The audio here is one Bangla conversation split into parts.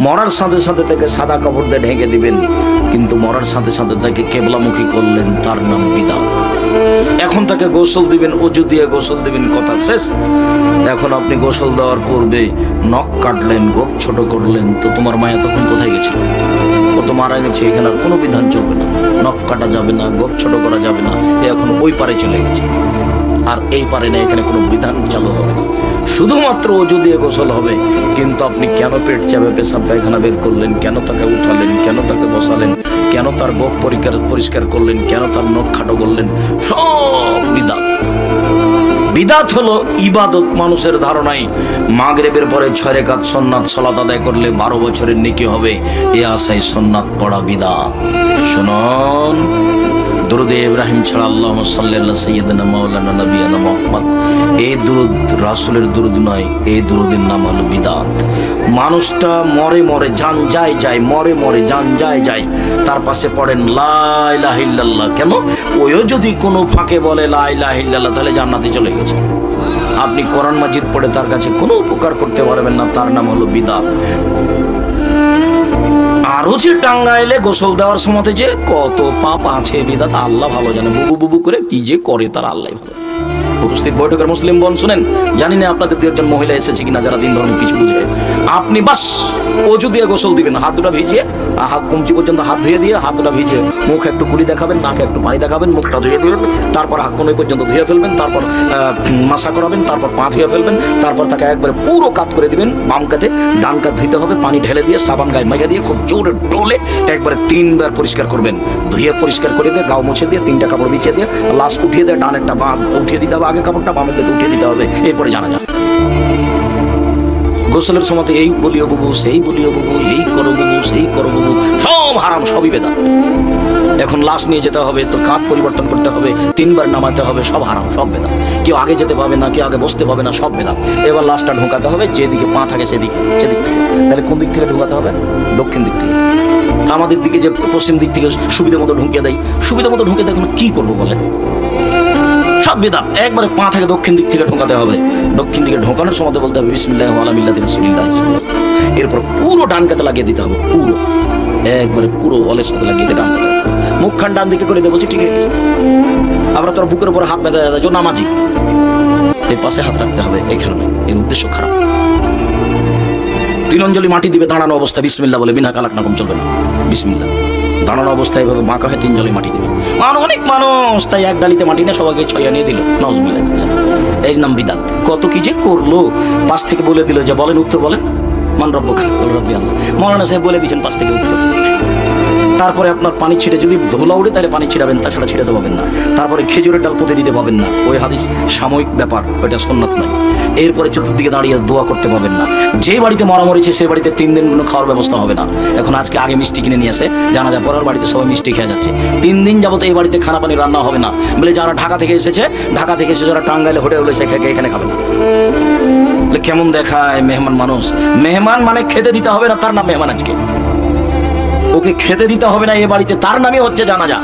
মরার সাথে সাথে তাকে সাদা কাপড় দিয়ে ঢেকে দিবেন, কিন্তু মরার সাথে সাথে তাকে কেবলামুখী করলেন, তার নাম বিদআত। এখন তাকে গোসল দিবেন, অজু দিয়ে গোসল দিবেন, কথা শেষ। এখন আপনি গোসল দেওয়ার পূর্বে নখ কাটলেন, গোপ ছোট করলেন, তো তোমার মায়া তখন কোথায় গেছিল? ও তো মারা গেছে, এখানে আর কোনো বিধান চলবে না, নখ কাটা যাবে না, গোপ ছোট করা যাবে না, এ এখন ওই পারে চলে গেছে, আর এই পারে না, এখানে কোনো বিধান চালু হবে না, শুধুমাত্র অজু দিয়ে গোসল হবে। কিন্তু আপনি কেন পেট চাপে পেশাব পায়খানা বের করলেন, কেন তাকে উঠালেন, কেন তাকে বসালেন, কেন তার গোপ পরিষ্কার করলেন, কেন তার নখ খাটো করলেন, সব বিদআত। বিদআত হলো ইবাদত। মানুষের ধারণায় মাগরিবের পরে 6 রাকাত সুন্নাত সালাত আদায় করলে 12 বছরের নেকি হবে, এ আশায় সুন্নাত পড়া বিদআত। শুনুন, দুরুদে ইব্রাহিম ছাড়া আল্লাহুম্মা সাল্লি আলা সাইয়্যিদিনা মাওলানা নবিয়ানা মুহাম্মদ, এই দুরুদ রাসূলের দুরুদ নয়, এই দুরুদের নাম হলো বিদআত। মানুষটা মরে মরে জান যায় যায়, মরে মরে জান যায় যায়, তার পাশে পড়েন লা ইলাহা ইল্লাল্লাহ। কেন? ওইও যদি কোনো ফাঁকে বলে লা ইলাহা ইল্লাল্লাহ, তাহলে জান্নাতে চলে গেছে। আপনি কোরআন মাজিদ পড়ে তার কাছে কোনো উপকার করতে পারবেন না, তার নাম হলো বিদআত। আরো যে টাঙ্গাইলে গোসল দেওয়ার সময় যে কত পাপ আছে, বিদআত আল্লাহ ভালো জানে, বুবু বুবু করে কি যে করে তার আল্লাহ ভালো। উপস্থিত বৈঠকের মুসলিম বোন শুনেন, জানি না আপনাদের দু একজন মহিলা এসেছে কিনা যারা দিন ধর্ম কিছু বুঝে। আপনি বাস অজু দিয়ে গোসল দিবেন, হাত দুটা ভিজিয়ে, হাত কমচি পর্যন্ত হাত ধুয়ে দিয়ে, হাত দুটা ভিজিয়ে মুখে একটু কুলি দেখাবেন, নাকে একটু পানি দেখাবেন, মুখটা ধুয়ে দিবেন, তারপর হাত কোনোই পর্যন্ত ধুয়ে ফেলবেন, তারপর মাসা করাবেন, তারপর পা ধুয়ে ফেলবেন, তারপর তাকে একবারে পুরো কাত করে দিবেন। বাম কাতে ডান কাত ধুইতে হবে, পানি ঢেলে দিয়ে সাবান গায়ে মেখে দিয়ে খুব জোরে ডোলে একবারে 3 বার পরিষ্কার করবেন। ধুয়ে পরিষ্কার করে দিয়ে গাও মুছে দিয়ে 3টা কাপড় বিছিয়ে দিয়ে লাশ উঠিয়ে দিয়ে ডানেরটা বাম উঠিয়ে দিতে হবে, আগে কাপড়টা বামের দিকে উঠিয়ে দিতে হবে, এরপরে জানা যায়। গোসলের সময় এই বলিও বুবু, সেই বলিও বুবু, এই করো বুবু, সেই করো বুবু, সব হারাম, সবই বেদাত। এখন লাশ নিয়ে যেতে হবে, তো কাঁধ পরিবর্তন করতে হবে, 3 বার নামাতে হবে, সব হারাম, সব বেদাত। কেউ আগে যেতে পাবে না, কেউ আগে বসতে পাবে না, সব বেদাত। এবার লাশটা ঢোকাতে হবে যেদিকে পা থাকে সেদিক থেকে। তাহলে কোন দিক থেকে ঢোকাতে হবে? দক্ষিণ দিক থেকে। আমাদের দিকে যে পশ্চিম দিক থেকে সুবিধা মতো ঢুকিয়ে দেয়, সুবিধা মতো ঢুকিয়ে দেয়, এখন কি করবো বলেন? সব বিদআত। একবারে পা থেকে দক্ষিণ দিক থেকে ঢোকাতে হবে। দক্ষিণ দিকে ঢোকানোর সময় বলতে হবে বিসমিল্লাহি ওয়া আলা মিল্লাতি রাসূলিল্লাহ। এরপর পুরো ডান কাতে লাগিয়ে দিতে হবে, পুরো একবারে পুরো অলের সাথে লাগিয়ে দিয়ে ডান কাতে, মুখখান ডান দিকে করে দেবো, ঠিক আছে। আমরা তোর বুকের উপর হাত বেঁধে দেয়, নামাজি এই পাশে হাত রাখতে হবে, এখানে নয়, এর উদ্দেশ্য খারাপ। 3 অঞ্জলি মাটি দিবে দাঁড়ানো অবস্থায়, বিসমিল্লাহ বলে, বিনা কালাক নাকম চলবে না, বিসমিল্লাহ। দাঁড়ানো অবস্থায় এভাবে বাঁকা হয়ে 3 জলি মাটি দিবে। অনেক মানুষ তাই এক ডালিতে মাটি না সবাইকে 6 নিয়ে দিল, নাউজুবিল্লাহ, এর নাম বিদআত। কত কি যে করলো, পাশ থেকে বলে দিল যে বলেন, উত্তর বলেন, মান রব্বুকা, রব্বি আল্লাহ। মৌলানা সাহেব বলে দিয়েছেন পাশ থেকে উত্তর। তারপরে আপনার পানি ছিটে, যদি ধুলা উঠে তাহলে পানি ছিটাবেন, তাছাড়া ছিটাতে পাবেন না। তারপরে খেজুরের ডাল পুঁতে দিতে পাবেন না, ওই হাদিস সাময়িক ব্যাপার, ওইটা সুন্নাত নয়। এরপরে চতুর্দিকে দাঁড়িয়ে দোয়া করতে পাবেন না। যে বাড়িতে মরা মরেছে সেই বাড়িতে 3 দিন কোনো খাওয়ার ব্যবস্থা হবে না। এখন আগে মিষ্টি কিনে নিয়ে আসে, জানাজা পড়ার বাড়িতে সবাই মিষ্টি খেয়ে যাচ্ছে, 3 দিন যাবত এই বাড়িতে খানা পানি রান্না হবে না বলে, যারা ঢাকা থেকে এসেছে যারা টাঙ্গাইলে হোটেল এসে এখানে খাবে না। কেমন দেখায় মেহমান মানুষ। মেহমান মানে খেতে দিতে হবে না, তার নাম মেহমান। আজকে ওকে খেতে দিতে হবে না এ বাড়িতে, তার নামই হচ্ছে জানাজা,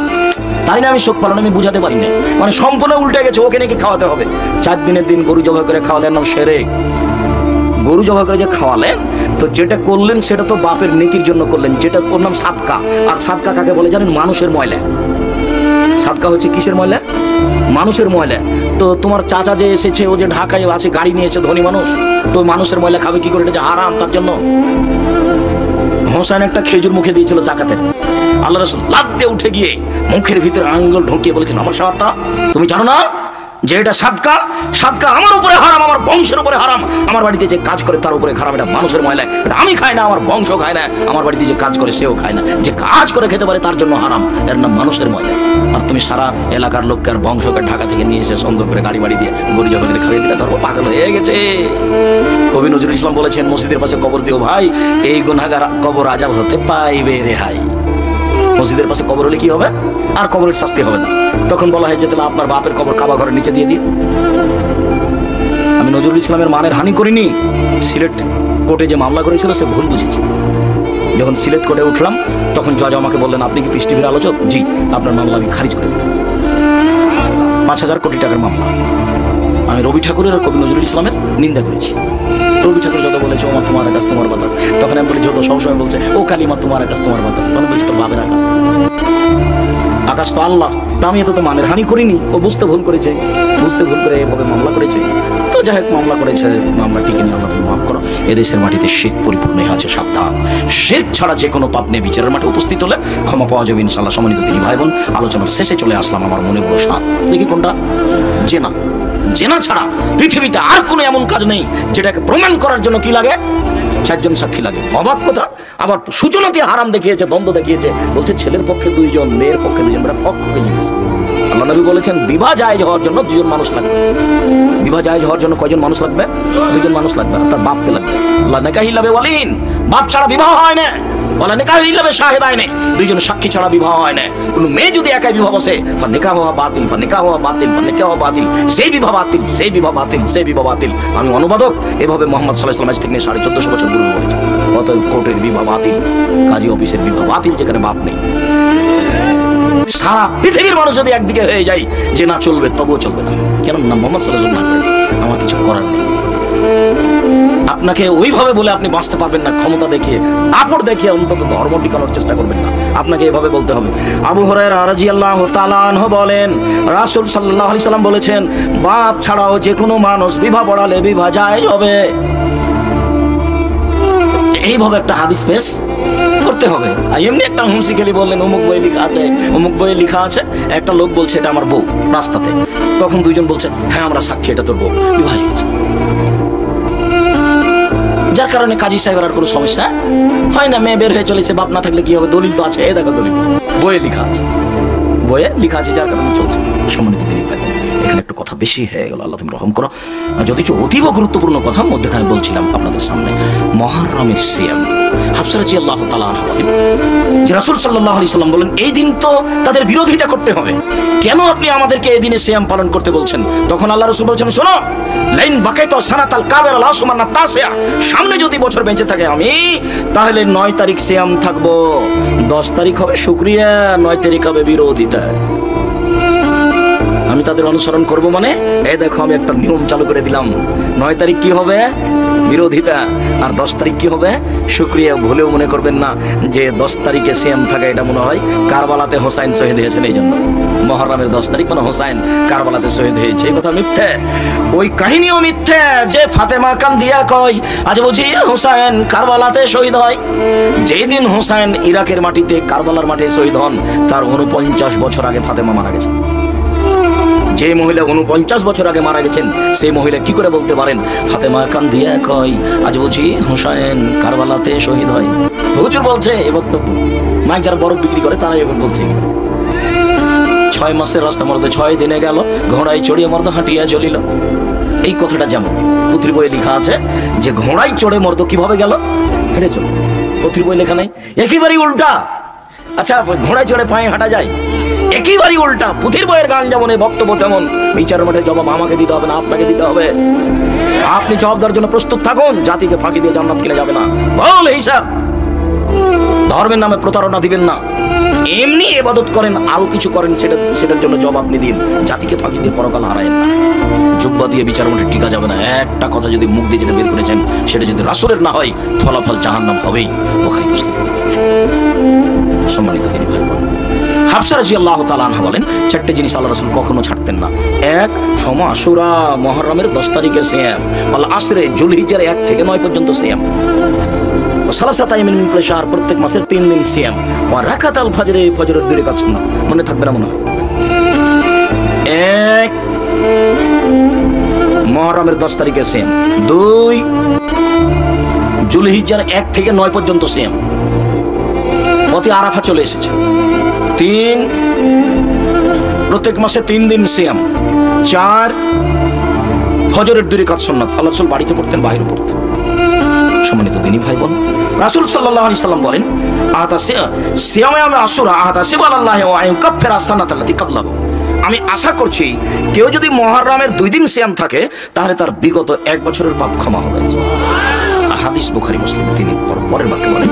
তাই না? আমি শোক পালন আমি বুঝাতে পারি না, মানে সম্পূর্ণ উল্টে গেছে। ওকে নাকি খাওয়াতে হবে 4 দিনের দিন গরু জবাই করে খাওয়ালেন, নাম শিরক। গরু জবাই করে যে খাওয়ালেন, তো যেটা করলেন সেটা তো বাপের নেকির জন্য করলেন, যেটা ওর নাম সাদকা। আর সাদকা কাকে বলে জানেন? মানুষের ময়লা। সাদকা হচ্ছে কিসের ময়লা? মানুষের ময়লা। তো তোমার চাচা যে এসেছে, ও যে ঢাকায় আছে, গাড়ি নিয়েছে, ধনী মানুষ, তো মানুষের ময়লা খাবে কি করে? এটা যে হারাম, তার জন্য। হোসেন একটা খেজুর মুখে দিয়েছিল জাকাতের, আল্লাহ রাসূল লাফ দিয়ে উঠে গিয়ে মুখের ভিতরে আঙ্গুল ঢুকিয়ে বলেছেন, আমার সারতা, তুমি জানো না যে এটা সাদকা? সাদকা আমার উপরে হারাম, আমার বংশের উপরে হারাম। আমার বাড়িতে যে কাজ করে তার উপরে হারাম, এটা মানুষের ময়লা, এটা আমি খাই না, আমার বংশ খায় না, আমার বাড়িতে যে কাজ করে সেও খায় না। যে কাজ করে খেতে পারে তার জন্য হারাম, এর নাম মানুষের ময়লা। আর তুমি সারা এলাকার লোককে আর বংশকে ঢাকা থেকে নিয়ে এসে সুন্দর করে গাড়ি বাড়ি দিয়ে গরু জবাই করে খাইয়ে দিলে, ধর্ম পাগল হয়ে গেছে। কবি নজরুল ইসলাম বলেছেন, মসজিদের পাশে কবর দিও ভাই, এই গুনাহগার কবর আযাব হতে পাইবে রেহাই। মসজিদের পাশে কবর হলে কি হবে? আর কবরের শাস্তি হবে না। তখন বলা হয় যে তাহলে আপনার বাপের কবর কাবা ঘরের নিচে দিয়ে দিন। আমি নজরুল ইসলামের মানের হানি করিনি, সিলেট কোর্টে যে মামলা করেছিল সে ভুল বুঝেছি। যখন সিলেট কোর্টে উঠলাম তখন জজ আমাকে বললেন, আপনি কি পিস টিভির আলোচক? জি। আপনার মামলা আমি খারিজ করে দিলাম। 5,000 কোটি টাকার মামলা। আমি রবি ঠাকুরের আর কবি নজরুল ইসলামের নিন্দা করেছি। রবি ঠাকুর যত বলেছে ও মা তোমার আকাশ তোমার বাতাস, তখন আমি বলি যত সবসময় বলছে ও কালিমা তোমার আকাশ তোমার বাতাস, তখন বলছি তোর বাপের আকাশ, আকাশ তো আল্লাহ। তা আমি এত তো মানের হানি করিনি, ও বুঝতে ভুল করেছে, বুঝতে ভুল করে এভাবে মামলা করেছে। তো যাই হোক মামলা করেছে, মামলা টিকে নিয়ে আল্লাহ তুমি মাফ করো। এদেশের মাটিতে শিরক পরিপূর্ণ আছে, সাবধান। শিরক ছাড়া যে কোনো পাপ নিয়ে বিচারের মাঠে উপস্থিত হলে ক্ষমা পাওয়া যাবে ইনশাআল্লাহ। সম্মানিত দিনী ভাই বোন, আলোচনার শেষে চলে আসলাম। আমার মনে বড় সাত, দেখি কোনটা? জেনা। জেনা ছাড়া পৃথিবীতে আর কোনো এমন কাজ নেই যেটাকে প্রমাণ করার জন্য কি লাগে? 4 জন সাক্ষী লাগে। অবাক কথা, আবার সূচনাতে হারাম দেখিয়েছে, দ্বন্দ্ব দেখিয়েছে, বলছে ছেলের পক্ষে 2 জন, মেয়ের পক্ষে 2 জন, পক্ষকে জিনিস। আল্লাহ নবী বলেছেন বিবাহ জায়েজ হওয়ার জন্য 2 জন মানুষ লাগবে। বিবাহ জায়েজ হওয়ার জন্য কয়জন মানুষ লাগবে? 2 জন মানুষ লাগবে, তার বাপকে লাগবে। আল্লাহ নিকাহিল্লাবে ওয়ালিন, বাপ ছাড়া বিবাহ হয় না। বলা নিকাহিল্লাবে শাহেদাইনে, 2 জন সাক্ষী ছাড়া বিবাহ হয় না। কোন মেয়ে যদি একাই বিবাহ বসে, নিকাহ হওয়া বাতিল, নিকাহ হওয়া বাতিল, নিকাহ হওয়া বাতিল, সেই বিবাহ বাতিল, সেই বিবাহ বাতিল, সেই বিবাহ বাতিল। আমি অনুবাদক, এভাবে মোহাম্মদ সাল্লাল্লাহু আলাইহি ওয়াসাল্লাম থেকে 1450 বছর পূর্বে বলেছে। অতএব কোর্টের বিবাহ বাতিল, কাজী অফিসের বিবাহ বাতিল, যেখানে বাপ নেই। সারা পৃথিবীর মানুষ যদি একদিকে হয়ে যায় যে না চলবে, তবুও চলবে না। কেন না? মোহাম্মদ সাল্লাল্লাহু আলাইহি ওয়াসাল্লাম না করেছে, আমার কিছু করার নেই। আপনাকে ওইভাবে বলে আপনি বাঁচতে পারবেন না, ক্ষমতা দেখিয়ে, আপড় দেখিয়ে অন্তত ধর্ম টিকানোর চেষ্টা করবেন না। আপনাকে এভাবে বলতে হবে। আবু হুরায়রা রাদিয়াল্লাহু তাআলা আনহু বলেন, রাসূল সাল্লাল্লাহু আলাইহি সাল্লাম বলেছেন, বাপ ছাড়াও যে কোনো মানুষ বিবাহ পড়ালে বিবাহ জায়েজ হবে। এইভাবে একটা হাদিস পেশ করতে হবে। আর এমনি একটা হুমসি খেলি বললেন অমুক বইয়ে লেখা আছে, অমুক বইয়ে লেখা আছে। একটা লোক বলছে এটা আমার বউ, রাস্তাতে। তখন 2 জন বলছে হ্যাঁ আমরা সাক্ষী, এটা তোর বউ, বিবাহ হয়ে গেছে। যার কারণে কাজী সাহেবের আর কোনো সমস্যা হয় না। মেয়ে বের হয়ে চলেছে, বাপ না থাকলে কি হবে? দলিল তো আছে, এই দেখো দলিল, বইয়ে লেখা আছে, বইয়ে লেখা আছে, যার কারণে চলছে। সম্মানিত দিনী ভাই, এখানে একটু কথা বেশি হয়ে গেল, আল্লাহ তুমি রহম করো। যদি অতীব গুরুত্বপূর্ণ কথা মধ্যখানে বলছিলাম আপনাদের সামনে, মুহররমের সিয়াম। হাফসা রাদিয়াল্লাহু তাআলা আনহা বলেন যে রাসূল সাল্লাল্লাহু আলাইহি সাল্লাম বলেন এই দিন তো তাদের বিরোধিতা করতে হবে, কেন আপনি আমাদেরকে এই দিনে সিয়াম পালন করতে বলছেন? তখন আল্লাহ রাসূল বলছেন, শোনো, লাইন বাকাইতু সানাতাল কাবের লা সুমান্না তাসিয়া, সামনে যদি বছর বেঁচে থাকে আমি, তাহলে 9 তারিখ সিয়াম থাকবো, 10 তারিখ হবে শুকরিয়া, 9 তারিখ হবে বিরোধিতা। আমি তাদের অনুসরণ করব মানে এই দেখো আমি একটা নিয়ম চালু করে দিলাম। 9 তারিখ কি হবে? বিরোধিতা। আর 10 তারিখ কি হবে? শুকরিয়া। ভুলেও মনে করবেন না যে 10 তারিখে সিয়াম থাকে, এটা মনে হয় কারবালাতে হোসাইন শহীদ হয়েছেন, এই জন্য মুহররমের 10 তারিখ মানে হোসাইন কারবালাতে শহীদ হয়েছে। এই কথা মিথ্যে, ওই কাহিনীও মিথ্যে যে ফাতেমা কান্দিয়া কয় আজ বুঝি হোসাইন কারবালাতে শহীদ হয়। যেই দিন হোসাইন ইরাকের মাটিতে কারবালার মাঠে শহীদ হন, তার 49 বছর আগে ফাতেমা মারা গেছে। যে মহিলা 49 বছর আগে মারা গেছেন, সেই মহিলা কি করে বলতে পারেন ফাতেমা কান্দিয়া কয় আজ বুঝি হোসাইন কারবালাতে শহীদ হয়? হুজুর বলছে এই বক্তব্য, মাইক যারা বরফ বিক্রি করে তারাই এখন বলছে। 6 মাসের রাস্তা মধ্যে 6 দিনে গেল, ঘোড়ায় চড়িয়ে মর্দ হাঁটিয়া চলিল। এই কথাটা যেমন পুত্রী বইয়ে লেখা আছে যে ঘোড়ায় চড়ে মর্দ কিভাবে গেল? হেঁটে চল। পুত্রী বই লেখা নেই, একেবারেই উল্টা। আচ্ছা, ঘোড়ায় চড়ে পায়ে হাঁটা যায়? একেবারেই উল্টা। পুথির বইয়ের গান যেমন, এই বক্তব্য তেমন। বিচার মাঠে জবাব আমাকে দিতে হবে না, আপনাকে দিতে হবে। আপনি জবাব দেওয়ার জন্য প্রস্তুত থাকুন, জাতিকে ফাঁকি দিয়ে জান্নাত কিনে যাবে না। বল হিসাব, ধর্মের নামে প্রতারণা দিবেন না। এমনি ইবাদত করেন, আরো কিছু করেন, সেটার জন্য জবাব আপনি দিন। জাতিকে ফাঁকি দিয়ে পরকাল হারায়েন না। জুব্বা দিয়ে বিচার মাঠে টিকা যাবে না। একটা কথা যদি মুখ দিয়ে যেটা বের করেছেন, সেটা যদি রাসূলের না হয়, ফলাফল জাহান্নাম হবেই। বুখারী মুসলিম। সম্মানিত দিনী ভাই বোন, হাফসা রাদিয়াল্লাহু তাআলা আনহা বলেন 4টে জিনিস আল্লাহ রাসূল কখনো ছাড়তেন না। 1 সোম আশুরা, মুহররমের 10 তারিখে সিয়াম। আল আসরে, যুলহিজ্জার 1 থেকে 9 পর্যন্ত সিয়াম। সালাসাত আইয়ামিন মিন কুল্লি শাহর, প্রত্যেক মাসের 3 দিন সিয়াম। ওয়া রাকাতাল ফজরে, ফজরের 2 রাকাত সুন্নাত। মনে থাকবে না মনে হয়? 1 মুহররমের 10 তারিখে সিয়াম। 2 যুলহিজ্জার 1 থেকে 9 পর্যন্ত সিয়াম। অতি আরাফা চলে এসেছে। 3 প্রত্যেক মাসে 3 দিন সিয়াম। 4 ফজরের 2 রাকাত সুন্নাত। আল্লাহ রাসূল বাড়িতে পড়তেন, বাইরে পড়তেন। সম্মানিত দিনী ভাই বোন, রাসূল সাল্লাল্লাহু আলাইহি সাল্লাম বলেন সিয়ামে আশুরা আহতাসিবু আলাল্লাহি ওয়া ইউকাফিরা সানাতাল্লাতী ক্বাবলাহু। আমি আশা করছি কেউ যদি মুহররমের 2 দিন সিয়াম থাকে, তাহলে তার বিগত 1 বছরের পাপ ক্ষমা হবে। হাদিস বুখারী মুসলিম। তিনি পরের বাক্যে বলেন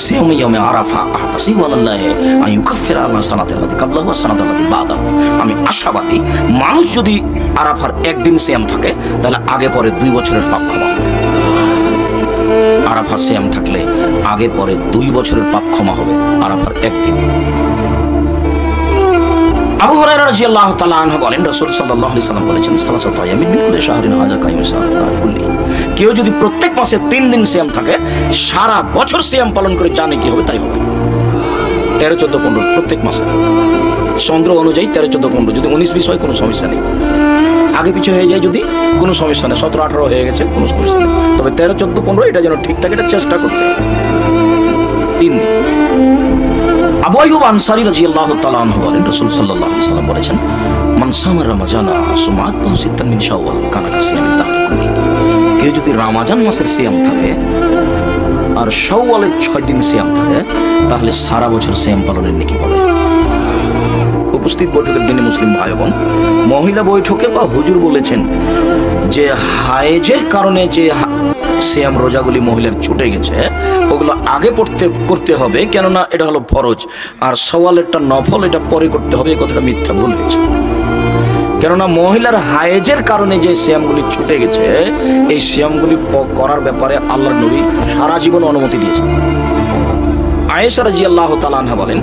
সিয়ামে ইয়ামে আরাফা আহতাসিবু আলাল্লাহি ওয়া ইউকাফিরা সানাতাল্লাতী ক্বাবলাহু ওয়া সানাতাল্লাতী বাদাহু। আমি আশাবাদী মানুষ যদি আরাফার 1 দিন সিয়াম থাকে, তাহলে আগে পরে 2 বছরের পাপ ক্ষমা হবে। আরাফার সিয়াম থাকলে আগে পরে 2 বছরের পাপ ক্ষমা হবে আরাফার একদিন। আবু হুরায়রা রাদিয়াল্লাহু তাআলা আনহু বলেন, রাসূল সাল্লাল্লাহু আলাইহি সাল্লাম বলেছেন, সালাসাতু আইয়ামিন মিন কুল্লি শাহরিন হাযা কাইমুস সাহার কুল্লি। কেউ যদি প্রত্যেক মাসে 3 দিন সিয়াম থাকে, সারা বছর সিয়াম পালন করে জানে কি হবে তাই হবে। 13, 14, 15 প্রত্যেক মাসে চন্দ্র অনুযায়ী 13, 14, 15, যদি 19-20 হয় কোনো সমস্যা নেই। আগে পিছে হয়ে যায় যদি কোনো সমস্যা নেই, 17, 18 হয়ে গেছে কোনো সমস্যা নেই। তবে 13, 14, 15 এটা যেন ঠিক থাকে, এটা চেষ্টা করতে হবে 3 দিন। আবু আইয়ুব আনসারী রাদিয়াল্লাহু তাআলা আনহু বলেন, রাসূল সাল্লাল্লাহু আলাইহি সাল্লাম বলেছেন, মান সামা রমাজানা সুমা আতবাহু সিত্তান মিন শাওয়াল কানা কাসিয়ামিদ দাহরি কুল্লি। কেউ যদি রমজান মাসের সিয়াম থাকে আর শাওয়ালের 6 দিন সিয়াম থাকে, তাহলে সারা বছর সিয়াম পালনের নেকি পাবে। উপস্থিত বৈঠকের দিনে মুসলিম ভাই বোন, মহিলা বৈঠকে বা হুজুর বলেছেন যে হায়েজের কারণে যে সিয়াম রোজাগুলি মহিলার ছুটে গেছে ওগুলো আগে করতে হবে, কেননা এটা হলো ফরজ, আর শাওয়ালেরটা নফল, এটা পরে করতে হবে। এই কথাটা মিথ্যা, ভুল হয়েছে। কেননা মহিলার হায়েজের কারণে যে সিয়ামগুলি ছুটে গেছে, এই সিয়ামগুলি করার ব্যাপারে আল্লাহর নবী সারা জীবন অনুমতি দিয়েছেন। আয়েশা রাদিয়াল্লাহু তাআলা আনহা বলেন,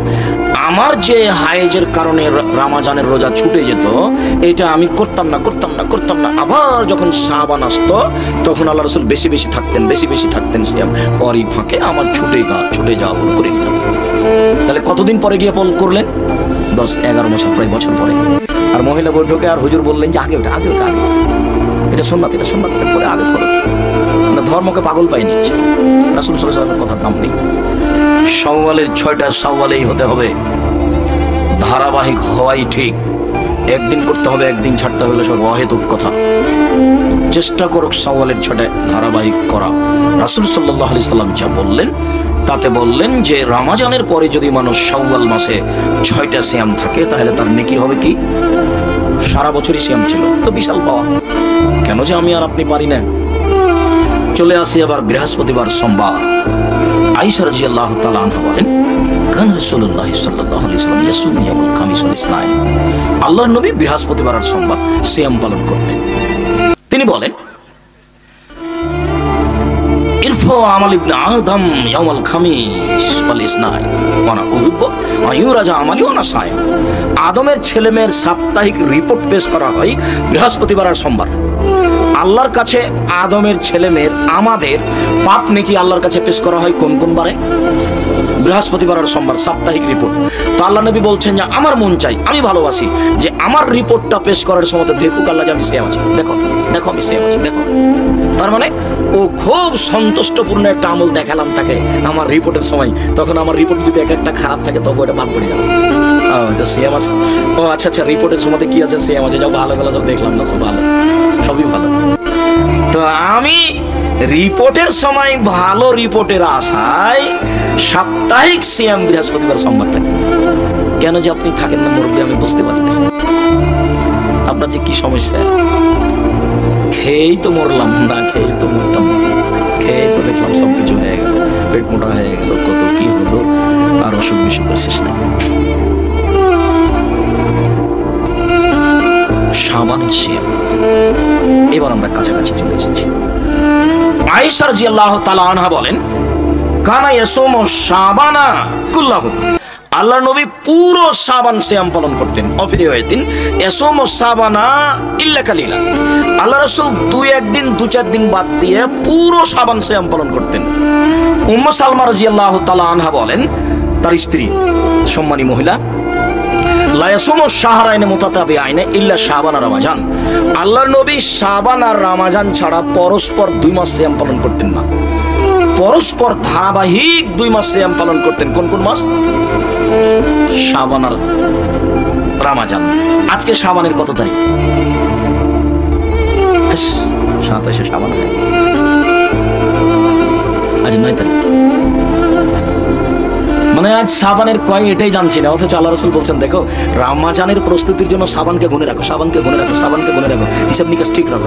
আমার যে হায়েজের কারণে রমজানের রোজা ছুটে যেত, এটা আমি করতাম না। আবার যখন শাবান আসতো তখন আল্লাহ রাসূল বেশি বেশি থাকতেন সিয়াম, পরই ফাঁকে আমার ছুটে যাওয়াগুলো করে নিতাম। তাহলে কতদিন পরে গিয়ে করলেন? 10-11 বছর, প্রায় বছর পরে। আর মহিলা বৈঠকে আর হুজুর বললেন যে আগে এটা সুন্নাত, পরে আগে করো। আমরা ধর্মকে পাগল পাই নিচ্ছে, রাসূল সাল্লাল্লাহু আলাইহি ওয়াসাল্লামের কথার দাম নেই। শাওয়ালের 6টা শাওয়ালেই হতে হবে, ধারাবাহিক হওয়াই ঠিক। একদিন করতে হবে, একদিন ছাড়তে হবে, সব অহেতুক কথা। চেষ্টা করুক শাওয়ালের 6টা ধারাবাহিক করা। রাসূল সাল্লাল্লাহু আলাইহি সাল্লাম যা বললেন তাতে বললেন যে রমজানের পরে যদি মানুষ শাওয়াল মাসে 6টা সিয়াম থাকে, তাহলে তার নেকি হবে কি সারা বছরই সিয়াম ছিল। তো বিশাল পাওয়া। কেন যে আমি আর আপনি পারি না। চলে আসি আবার বৃহস্পতিবার, সোমবার। আয়েশা রাদিয়াল্লাহু তাআলা আনহা বলেন, কান রাসূলুল্লাহ সাল্লাল্লাহু আলাইহি ওয়াসাল্লাম ইয়াসুম ইয়াউমুল খামিস ওয়াল ইসনাইন। আল্লাহর নবী বৃহস্পতিবার আর সোমবার সিয়াম পালন করতেন। তিনি বলেন, ইরফা আমাল ইবনে আদম ইয়াউমুল খামিস ওয়াল ইসনাইন ওয়া আনা উহিব্বু আন ইউরাজা আমালি ওয়া আনা সাইম। আদমের ছেলেমেয়ের সাপ্তাহিক রিপোর্ট পেশ করা হয় বৃহস্পতিবার আর সোমবার। আল্লাহর কাছে আদমের ছেলেমেয়ের আমাদের পাপ নেকি আল্লাহর কাছে পেশ করা হয় কোন কোন বারে? বৃহস্পতিবার আর সোমবার, সাপ্তাহিক রিপোর্ট। তো আল্লাহ নবী বলছেন যে আমার মন চাই, আমি ভালোবাসি যে আমার রিপোর্টটা পেশ করার সময় দেখুক আল্লাহ যে আমি সিয়াম আছি, দেখো আমি সিয়াম আছি, দেখো। তার মানে ও খুব সন্তুষ্টপূর্ণ একটা আমল দেখালাম তাকে আমার রিপোর্টের সময়। তখন আমার রিপোর্ট যদি একটা খারাপ থাকে তবে ওটা বাদ পড়ে যাবে। তো সিয়াম আছে, ও আচ্ছা রিপোর্টের সময় কি আছে? সিয়াম আছে, যাও ভালো সব দেখলাম না, সব ভালো, সবই ভালো। তো আমি রিপোর্টের সময় ভালো রিপোর্টের আশায় সাপ্তাহিক সিয়াম বৃহস্পতিবার সোমবার থাকে। কেন যে আপনি থাকেন না মুরব্বী, আমি বুঝতে পারি না আপনার যে কি সমস্যা। খেয়েই তো মরলাম, না খেয়েই তো মরতাম, খেয়ে তো দেখলাম সবকিছু হয়ে গেল, পেট মোটা হয়ে গেল, কত কি হলো, আর অসুখ বিসুখের শেষ নেই। শাবানের সিয়াম, এবার আমরা কাছাকাছি চলে এসেছি। আয়েশা রাদিয়াল্লাহু তাআলা আনহা বলেন, কানা ইয়াসুমু শাবানা কুল্লাহু। আল্লাহর নবী পুরো শাবান সিয়াম পালন করতেন। অফিরে হয়েতেন ইয়াসুমু শাবানা ইল্লা কালিলা। আল্লাহ রাসূল 2-1 দিন 2-4 দিন বাদ দিয়ে পুরো শাবান সিয়াম পালন করতেন। উম্মু সালমা রাদিয়াল্লাহু তাআলা আনহা বলেন, তার স্ত্রী সম্মানী মহিলা, লা ইয়াসুমু শাহরাইন মুতাতাবিআইন ইল্লা শাবান আর রমাজান। আল্লাহর নবী শাবান আর রমাজান ছাড়া পরস্পর 2 মাস সিয়াম পালন করতেন না। পরস্পর ধারাবাহিক 2 মাস সিয়াম পালন করতেন। কোন কোন মাস? শাবান আর রমাজান। আজকে শাবানের কত তারিখ? 27 শাবান, আজ 9 তারিখ। মানে আজ সাবানের কয় এটাই জানছি না, অথচ আল্লাহ রাসূল বলছেন দেখো রমজানের প্রস্তুতির জন্য সাবানকে গুনে রাখো, হিসাব নিকাশ ঠিক রাখো,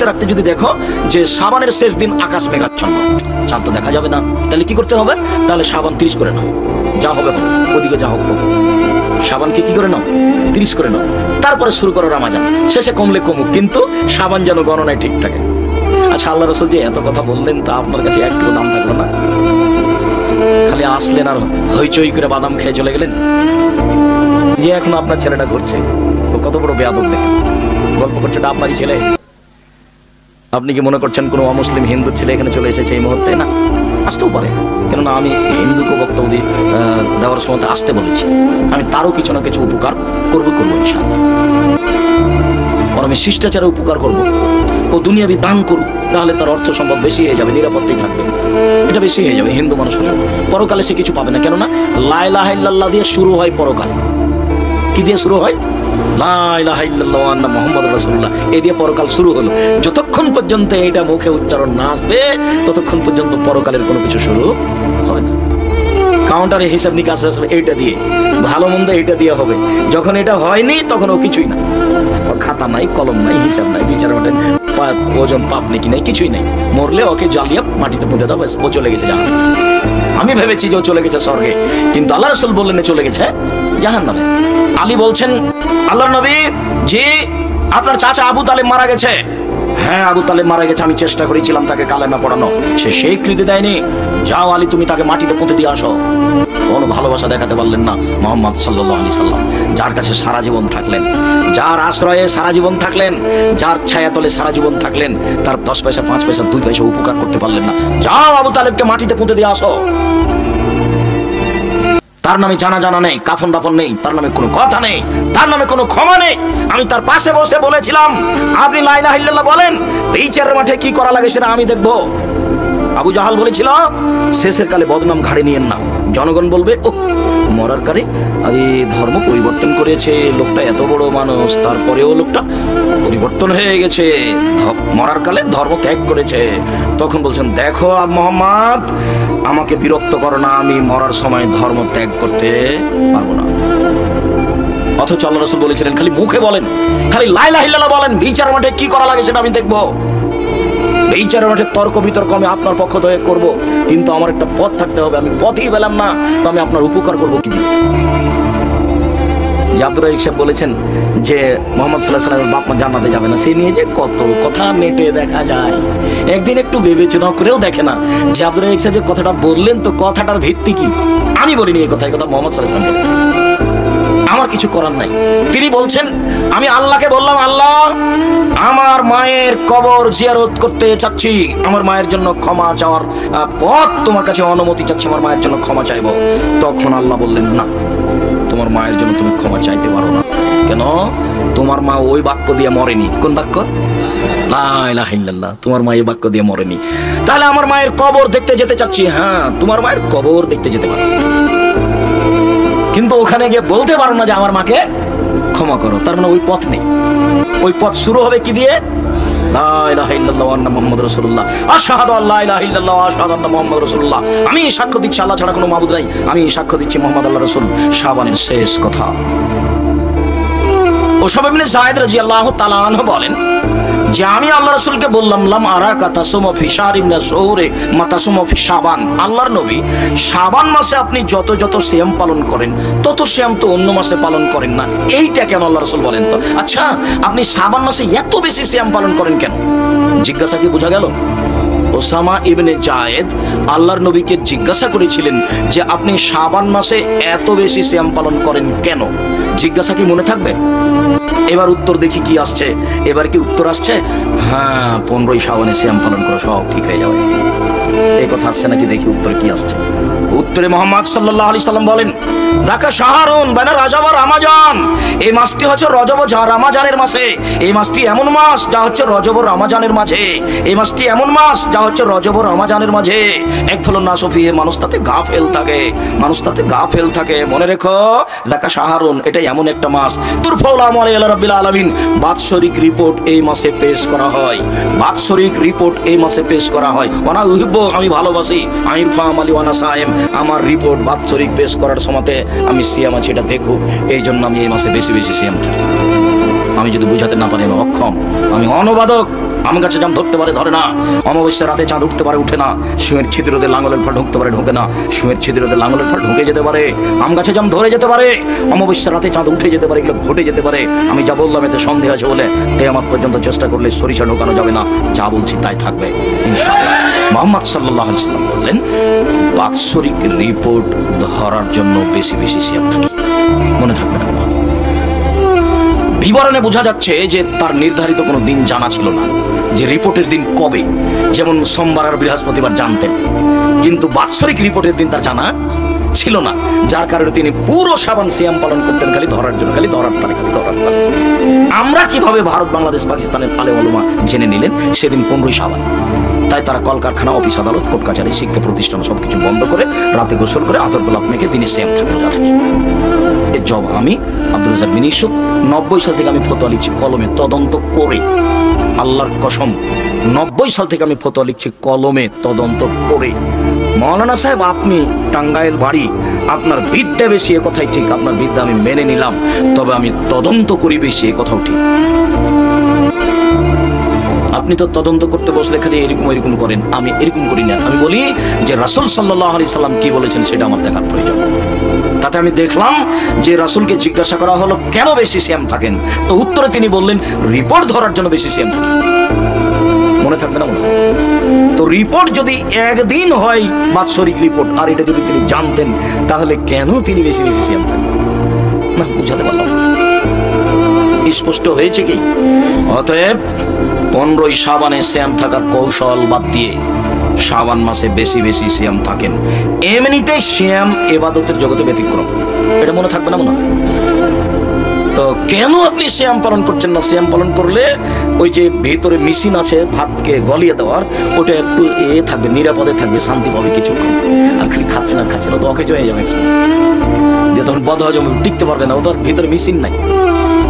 রাখতে যদি দেখো যে সাবানের শেষ দিন আকাশ মেঘাচ্ছন্ন, চাঁদ তো দেখা যাবে না, তাহলে কি করতে হবে? তাহলে সাবান 30 করে নাও, যা হবে ওদিকে যা হোক। সাবানকে কি করে নাও? 30 করে নাও। তারপরে শুরু করো রমজান, শেষে কমলে কমুক, কিন্তু সাবান যেন গণনায় ঠিক থাকে। আচ্ছা, আল্লাহ রসুল যে এত কথা বললেন, তা আপনার কাছে একটু দাম থাকলো না? খালি আসলেন আর হইচই করে বাদাম খেয়ে চলে গেলেন। যে এখন আপনার ছেলেটা ঘুরছে, ও কত বড় বেয়াদব দেখেন, গল্প করছে এটা আপনারই ছেলে। আপনি কি মনে করছেন কোনো অমুসলিম হিন্দুর ছেলে এখানে চলে এসেছে এই মুহূর্তে? না, আসতেও পারে, কেননা আমি হিন্দুকে বক্তব্য দেওয়ার সময় আসতে বলেছি। আমি তারও কিছু না কিছু উপকার করবো ইনশাআল্লাহ। আর আমি শিষ্টাচারে উপকার করব। ও দুনিয়াবি দান করুক, তাহলে তার অর্থ সম্পদ বেশি হয়ে যাবে, নিরাপত্তাই থাকবে, এটা বেশি হয়ে যাবে। হিন্দু মানুষ হলে পরকালে সে কিছু পাবে না, কেননা লা ইলাহা ইল্লাল্লাহ দিয়ে শুরু হয় পরকাল। কি দিয়ে শুরু হয়? লা ইলাহা ইল্লাল্লাহ ওয়া আন্না মুহাম্মাদুর রাসূলুল্লাহ, এই দিয়ে পরকাল শুরু হলো। যতক্ষণ পর্যন্ত এটা মুখে উচ্চারণ না আসবে, ততক্ষণ পর্যন্ত পরকালের কোনো কিছু শুরু হবে না। কাউন্টারে হিসাব নিকাশ আসবে এইটা দিয়ে, ভালো মন্দ এইটা দিয়ে হবে। যখন এটা হয়নি, তখন ও কিছুই না, খাতা নাই, কলম নাই, হিসাব নাই, বিচার মাঠে ওজন পাপ নাকি নাই, কিছুই নাই। মরলে ওকে জ্বালিয়ে মাটিতে পুঁতে দাও, ও চলে গেছে জাহান্নামে। আমি ভেবেছি যে ও চলে গেছে স্বর্গে, কিন্তু আল্লাহ রাসূল বললেন চলে গেছে জাহান্নামে। আলী বলছেন, আল্লাহর নবী, জি আপনার চাচা আবু তালেব মারা গেছে। হ্যাঁ, আবু তালেব মারা গেছে, আমি চেষ্টা করেছিলাম তাকে কালেমা পড়ানো, সে স্বীকৃতি দেয়নি। যাও আলী, তুমি তাকে মাটিতে পুঁতে দিয়ে আসো। কোনো ভালোবাসা দেখাতে পারলেন না মুহাম্মদ সাল্লাল্লাহু আলাইহি সাল্লাম, যার কাছে সারা জীবন থাকলেন, যার আশ্রয়ে সারা জীবন থাকলেন, যার ছায়াতলে সারা জীবন থাকলেন, তার 10 পয়সা 5 পয়সা 2 পয়সা উপকার করতে পারলেন না। যাও আবু তালেবকে মাটিতে পুঁতে দিয়ে আসো। তার নামে জানা নেই, কাফন দাফন নেই, তার নামে কোনো কথা নেই, তার নামে কোনো ক্ষমা নেই। আমি তার পাশে বসে বলেছিলাম, আপনি লা ইলাহা ইল্লাল্লাহ বলেন, বিচারের মাঠে কি করা লাগে সেটা আমি দেখব। আবু জাহাল বলেছিল, শেষের কালে বদনাম ঘাড়ে নিয়েন না, জনগণ বলবে ও মরার কালে আরে ধর্ম পরিবর্তন করেছে, লোকটা এত বড় মানুষ, তারপরেও লোকটা পরিবর্তন হয়ে গেছে, মরার কালে ধর্ম ত্যাগ করেছে। তখন বলছেন, দেখো মুহাম্মদ, আমাকে বিরক্ত করো না, আমি মরার সময় ধর্ম ত্যাগ করতে পারবো না। অথচ আল্লাহ রাসূল বলেছিলেন, খালি মুখে বলেন, খালি লা ইলাহা ইল্লাল্লাহ বলেন, বিচার মাঠে কি করা লাগে সেটা আমি দেখবো। বিচারের মাঠে তর্ক বিতর্ক আমি আপনার পক্ষ থেকে করবো, কিন্তু আমার একটা পথ থাকতে হবে। আমি পথই পেলাম না, তো আমি আপনার উপকার করবো কি দিয়ে? যে আব্দুর রাজ্জাক সাহেব বলেছেন যে মুহাম্মদ সাল্লাল্লাহু আলাইহি ওয়াসাল্লামের বাপ মা জান্নাতে যাবে না, সে নিয়ে যে কত কথা নেটে দেখা যায়, একদিন একটু বিবেচনা করেও দেখে না যে আব্দুর রাজ্জাক সাহেব যে কথাটা বললেন, তো কথাটার ভিত্তি কি? আমি বলিনি এই কথা, এই কথা মুহাম্মদ সাল্লাল্লাহু আলাইহি ওয়াসাল্লাম বলেছেন। আমার কিছু করার নাই। তিনি বলছেন, আমি আল্লাহকে বললাম, আল্লাহ আমার মায়ের কবর জিয়ারত করতে চাচ্ছি, আমার মায়ের জন্য ক্ষমা চাওয়ার পথ তোমার কাছে অনুমতি চাচ্ছি, আমার মায়ের জন্য ক্ষমা চাইবো। তখন আল্লাহ বললেন, না, তোমার মায়ের জন্য তুমি ক্ষমা চাইতে পারো না। কেন? তোমার মা ওই বাক্য দিয়ে মরেনি। কোন বাক্য? লা ইলাহা ইল্লাল্লাহ। তোমার মা এই বাক্য দিয়ে মরেনি। তাহলে আমার মায়ের কবর দেখতে যেতে চাচ্ছি। হ্যাঁ, তোমার মায়ের কবর দেখতে যেতে পারো, কিন্তু ওখানে গিয়ে বলতে পারো না যে আমার মাকে ক্ষমা করো। তার মানে ওই পথ নেই। ওই পথ শুরু হবে কি দিয়ে? লা ইলাহা ইল্লাল্লাহ ওয়া আন্না মুহাম্মাদুর রাসূলুল্লাহ, আশহাদু আল্লা ইলাহা ইল্লাল্লাহ ওয়া আশহাদু আন্না মুহাম্মাদুর রাসূলুল্লাহ। আমি সাক্ষ্য দিচ্ছি আল্লাহ ছাড়া কোনো মাবুদ নাই, আমি সাক্ষ্য দিচ্ছি মুহাম্মদ আল্লাহর রাসূল। শাবানের শেষ কথা। উসামা ইবনে যায়েদ রাদিয়াল্লাহু তাআলা আনহু বলেন যে আমি আল্লাহ রাসূলকে বললাম, লাম আরাকা তাসুমু ফি শাহরিন মিনাশ শুহুরি মা তাসুমু ফি শাবান। আল্লাহর নবী, শাবান মাসে আপনি যত যত সিয়াম পালন করেন, তত সিয়াম তো অন্য মাসে পালন করেন না, এইটা কেন আল্লাহ রাসূল বলেন তো? আচ্ছা, আপনি শাবান মাসে এত বেশি সিয়াম পালন করেন কেন? জিজ্ঞাসা কি বোঝা গেল? ওসামা ইবনে যায়েদ আল্লাহর নবীকে জিজ্ঞাসা করেছিলেন যে আপনি শাবান মাসে এত বেশি সিয়াম পালন করেন কেন? জিজ্ঞাসা কি মনে থাকবে? এবার উত্তর দেখি কি আসছে। এবার কি উত্তর আসছে? হ্যাঁ, 15ই শাবানে সিয়াম পালন করো, সব ঠিক হয়ে যাবে। এই কথা আসছে নাকি? দেখি উত্তরে কি আসছে। উত্তরে মুহাম্মদ সাল্লাল্লাহু আলাইহি সাল্লাম বলেন, যাকা শাহরুন বাইনা রাজব ওয়া রমাজান। এই মাসটি হচ্ছে রজব ও রমাজানের মাসে। এই মাসটি এমন মাস যা হচ্ছে রজব ও রমাজানের মাঝে। এই মাসটি এমন মাস যা হচ্ছে রজব ও রমাজানের মাঝে। এক ফলন না সফিয়ে, মানুষ তাতে গাফেল থাকে, মানুষ তাতে গাফেল থাকে। মনে রেখো, যাকা শাহরুন, এটা এমন একটা মাস। তুরফাউল আমাল ইলা রাব্বিল আলামিন। বাৎসরিক রিপোর্ট এই মাসে পেশ করা হয়। বাৎসরিক রিপোর্ট এই মাসে পেশ করা হয়। ওয়ানা উহিব্বু, আমি ভালোবাসি, আইরফা আমালি ওয়ানা সায়েম, আমার রিপোর্ট বাৎসরিক পেশ করার সময়তে আমি সিয়াম আছি এটা দেখুক। এই জন্য আমি এই মাসে বেশি বেশি সিয়াম থাকি। আমি যদি বুঝাতে না পারি, আমি অক্ষম, আমি অনুবাদক, আম গাছে জাম ধরতে পারে, ধরে না। অমাবস্যার রাতে চাঁদ উঠতে পারে, উঠে না। শুঁয়ের ছিদ্রতে লাঙলের ফল ঢুকতে পারে, ঢোকে না। শুঁয়ের ছিদ্রতে লাঙলের ফল ঢুকে যেতে পারে, আম গাছে জাম ধরে যেতে পারে, অমাবস্যার রাতে চাঁদ উঠে যেতে পারে, এগুলো ঘটে যেতে পারে। আমি যা বললাম এতে সন্দেহ আছে বলে কিয়ামত পর্যন্ত চেষ্টা করলে সরিষা ঢোকানো যাবে না। যা বলছি তাই থাকবে ইনশাআল্লাহ। মুহাম্মদ সাল্লাল্লাহু আলাইহি ওয়াসাল্লাম বললেন, বাৎসরিক রিপোর্ট ধরার জন্য বেশি বেশি সিয়াম থাকি। মনে থাকবে না? বিবরণে বোঝা যাচ্ছে যে তার নির্ধারিত কোনো দিন জানা ছিল না, যে রিপোর্টের দিন কবে। যেমন সোমবার আর বৃহস্পতিবার জানতেন, কিন্তু বাৎসরিক রিপোর্টের দিন তার জানা ছিল না, যার কারণে তিনি পুরো শাবান সিয়াম পালন করতেন খালি ধরার জন্য, খালি ধরার তারে, খালি ধরার তারে। আমরা কিভাবে ভারত, বাংলাদেশ, পাকিস্তানের আলেম ওলামা জেনে নিলেন সেদিন 15ই শাবান। তাই তারা কলকারখানা, অফিস আদালত, কোর্ট কাছারি, শিক্ষা প্রতিষ্ঠান সবকিছু বন্ধ করে রাতে গোসল করে আতর গোলাপ মেখে দিনে সিয়াম থাকে, রোজা থাকে। এর জব আমি আব্দুল রাজ্জাক বিন ইউসুফ 90 সাল থেকে আমি ফতোয়া লিখছি কলমে তদন্ত করে। আল্লাহর কসম, 90 সাল থেকে আমি ফতোয়া লিখছি কলমে তদন্ত করে। মৌলানা সাহেব আপনি টাঙ্গাইল বাড়ি, আপনার বিদ্যা বেশি, এ কথাই ঠিক, আপনার বিদ্যা আমি মেনে নিলাম, তবে আমি তদন্ত করি বেশি, এ কথাও ঠিক। আপনি তো তদন্ত করতে বসলে খালি এরকম এরকম করেন, আমি এরকম করি না। আমি বলি যে রাসূল সাল্লাল্লাহু আলাইহি সাল্লাম কি বলেছেন সেটা আমার দেখার প্রয়োজন। তাতে আমি দেখলাম যে রাসূলকে জিজ্ঞাসা করা হলো কেন বেশি সিয়াম থাকেন, তো উত্তরে তিনি বললেন রিপোর্ট ধরার জন্য বেশি সিয়াম থাকেন। মনে থাকবে না? মনে থাকবে। তো রিপোর্ট যদি একদিন হয় বাৎসরিক রিপোর্ট, আর এটা যদি তিনি জানতেন, তাহলে কেন তিনি বেশি বেশি সিয়াম থাকেন? না, বুঝাতে পারলাম। স্পষ্ট হয়েছে কি? অতএব 15ই শাবানে সিয়াম থাকার কৌশল বাদ দিয়ে শাবান মাসে বেশি বেশি সিয়াম থাকেন। এমনিতেই সিয়াম ইবাদতের জগতে ব্যতিক্রম, এটা মনে থাকবে না? মনে হয়। তো কেন আপনি সিয়াম পালন করছেন না? সিয়াম পালন করলে ওই যে ভিতরে মেশিন আছে ভাতকে গলিয়ে দেওয়ার, ওটা একটু থাকবে, নিরাপদে থাকবে, শান্তি পাবে কিছুক্ষণ। আর খালি খাচ্ছেন আর খাচ্ছেন, তো অকেজ হয়ে যাবে, তখন বদহজম, টিকতে পারবে না। ওটার ভিতরে মেশিন নাই,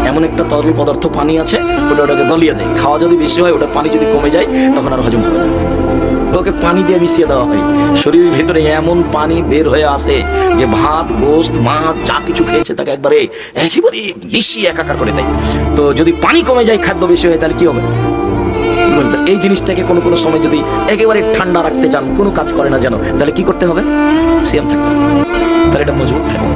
এমন একটা তরল পদার্থ পানি আছে, ওটাকে গলিয়ে দেয়। খাওয়া যদি বেশি হয়, ওটা পানি যদি কমে যায়, তখন আর হজম হবে না। ওকে পানি দিয়ে মিশিয়ে দেওয়া হয়, শরীরের ভিতরে এমন পানি বের হয়ে আসে যে ভাত, গোস্ত, মাছ যা কিছু খেয়েছে তাকে একেবারে মিশিয়ে একাকার করে দেয়। তো যদি পানি কমে যায়, খাদ্য বেশি হয়, তাহলে কি হবে? এই জিনিসটাকে কোনো কোনো সময় যদি একেবারে ঠান্ডা রাখতে চান, কোনো কাজ করে না যেন, তাহলে কি করতে হবে? সিয়াম থাকতে হবে। তাহলে এটা মজবুত থাকবে,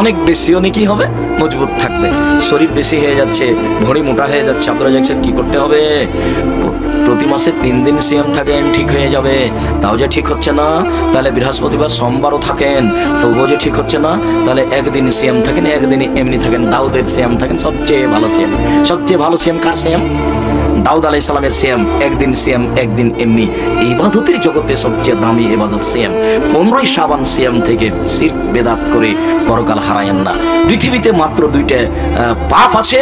অনেক বেশিও নাকি হবে, মজবুত থাকবে। শরীর বেশি হয়ে যাচ্ছে, ভড়ি মোটা হয়ে যাচ্ছে, আপনারা যাচ্ছেন কি করতে হবে? প্রতি মাসে 3 দিন সিয়াম থাকেন, ঠিক হয়ে যাবে। তাও যে ঠিক হচ্ছে না, তাহলে বৃহস্পতিবার সোমবারও থাকেন, তবুও যে ঠিক হচ্ছে না, তাহলে একদিন সিয়াম থাকেন, একদিন এমনি থাকেন। দাউদের সিয়াম থাকেন, সবচেয়ে ভালো সিয়াম। সবচেয়ে ভালো সিয়াম কার সিয়াম? দাউদ আলাইহিস সালামের সিয়াম। একদিন সিয়াম, একদিন এমনি। ইবাদতের জগতে সবচেয়ে দামি ইবাদত সিয়াম। 15ই শাবান সিয়াম থেকে শিরক বেদাত করে পরকাল হারায়েন না। পৃথিবীতে মাত্র 2টা পাপ আছে,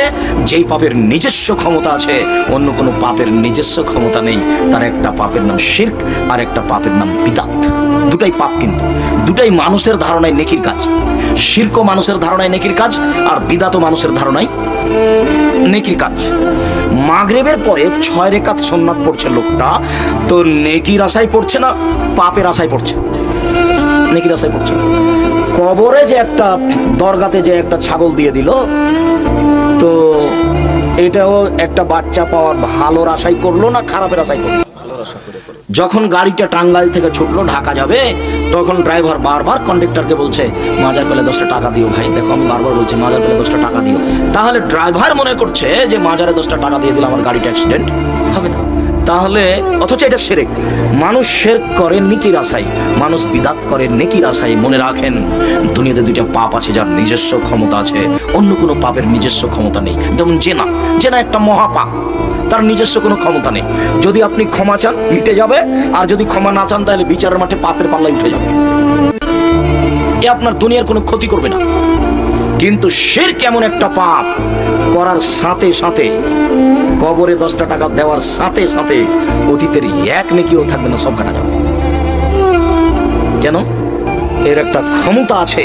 যেই পাপের নিজস্ব ক্ষমতা আছে, অন্য কোনো পাপের নিজস্ব ক্ষমতা নেই। তার একটা পাপের নাম শিরক, আর একটা পাপের নাম বিদাত। দুটাই পাপ, কিন্তু দুটাই মানুষের ধারণায় নেকির কাজ। শিরকও মানুষের ধারণায় নেকির কাজ, আর বিদাতও মানুষের ধারণায় নেকির কাজ। মাগরিবের পরে 6 রাকাত সুন্নাত পড়ছে লোকটা, তো নেকির আশায় পড়ছে না, পাপের আশায় পড়ছে? নেকির আশায় পড়ছে। কবরে যে একটা দরগাতে যে একটা ছাগল দিয়ে দিল, তো এটাও একটা বাচ্চা পাওয়ার ভালোর আশাই করলো না খারাপের আশাই করলো? যখন গাড়িটা টাঙ্গাইল থেকে ছুটলো ঢাকা যাবে, তখন ড্রাইভার বারবার কন্ডাক্টরকে বলছে মাজার পেলে 10টা টাকা দিও ভাই। দেখো আমি বারবার বলছি মাজার পেলে 10টা টাকা দিও। তাহলে ড্রাইভার মনে করছে যে মাজারে 10টা টাকা দিয়ে দিলে আমার গাড়িটা অ্যাক্সিডেন্ট হবে না। তাহলে অথচ এটা শিরক। মানুষ শিরক করে নেকির আশায়, মানুষ বিদাত করে নেকির আশায়। মনে রাখেন, দুনিয়াতে 2টা পাপ আছে যার নিজস্ব ক্ষমতা আছে, অন্য কোনো পাপের নিজস্ব ক্ষমতা নেই। যেমন জেনা, জেনা একটা মহাপাপ, তার নিজস্ব কোনো ক্ষমতা নেই। যদি আপনি ক্ষমা চান মিটে যাবে, আর যদি ক্ষমা না চান তাহলে বিচারের মাঠে পাপের পাল্লায় উঠে যাবে। এ আপনার দুনিয়ার কোনো ক্ষতি করবে না। কিন্তু শিরক এমন একটা পাপ, করার সাথে সাথে, কবরে 10টা টাকা দেওয়ার সাথে সাথে অতীতের এক নেকিও থাকবে না, সব কাটা যাবে। কেন? এর একটা ক্ষমতা আছে,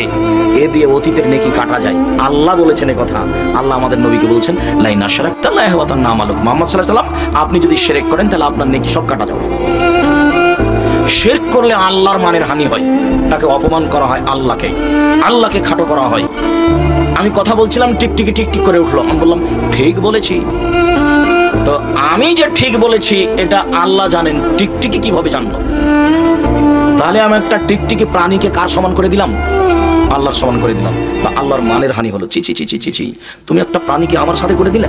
এ দিয়ে অতীতের নেকি কাটা যায়। আল্লাহ বলেছেন কথা, আল্লাহ আমাদের নবীকে বলছেন লাইন আশরাকতা লা ইয়াহবাতান্না আমালুক। মুহাম্মদ সাল্লাল্লাহু আলাইহি ওয়াসাল্লাম, আপনি যদি শিরক করেন তাহলে আপনার নেকি সব কাটা যাবে। শিরক করলে আল্লাহর মানের হানি হয়, তাকে অপমান করা হয়, আল্লাহকে খাটো করা হয়। আমি কথা বলছিলাম, টিকটিকি টিকটিক করে উঠলো, আমি বললাম ঠিক বলেছি। তো আমি যে ঠিক বলেছি এটা আল্লাহ জানেন, টিকটিকি কিভাবে জানলো? তাহলে আমি একটা টিকটিকি প্রাণীকে কার সমান করে দিলাম? আল্লাহর সমান করে দিলাম। তা আল্লাহর মানের হানি হলো। চি চি চি চি চি চি, তুমি একটা প্রাণীকে আমার সাথে করে দিলে,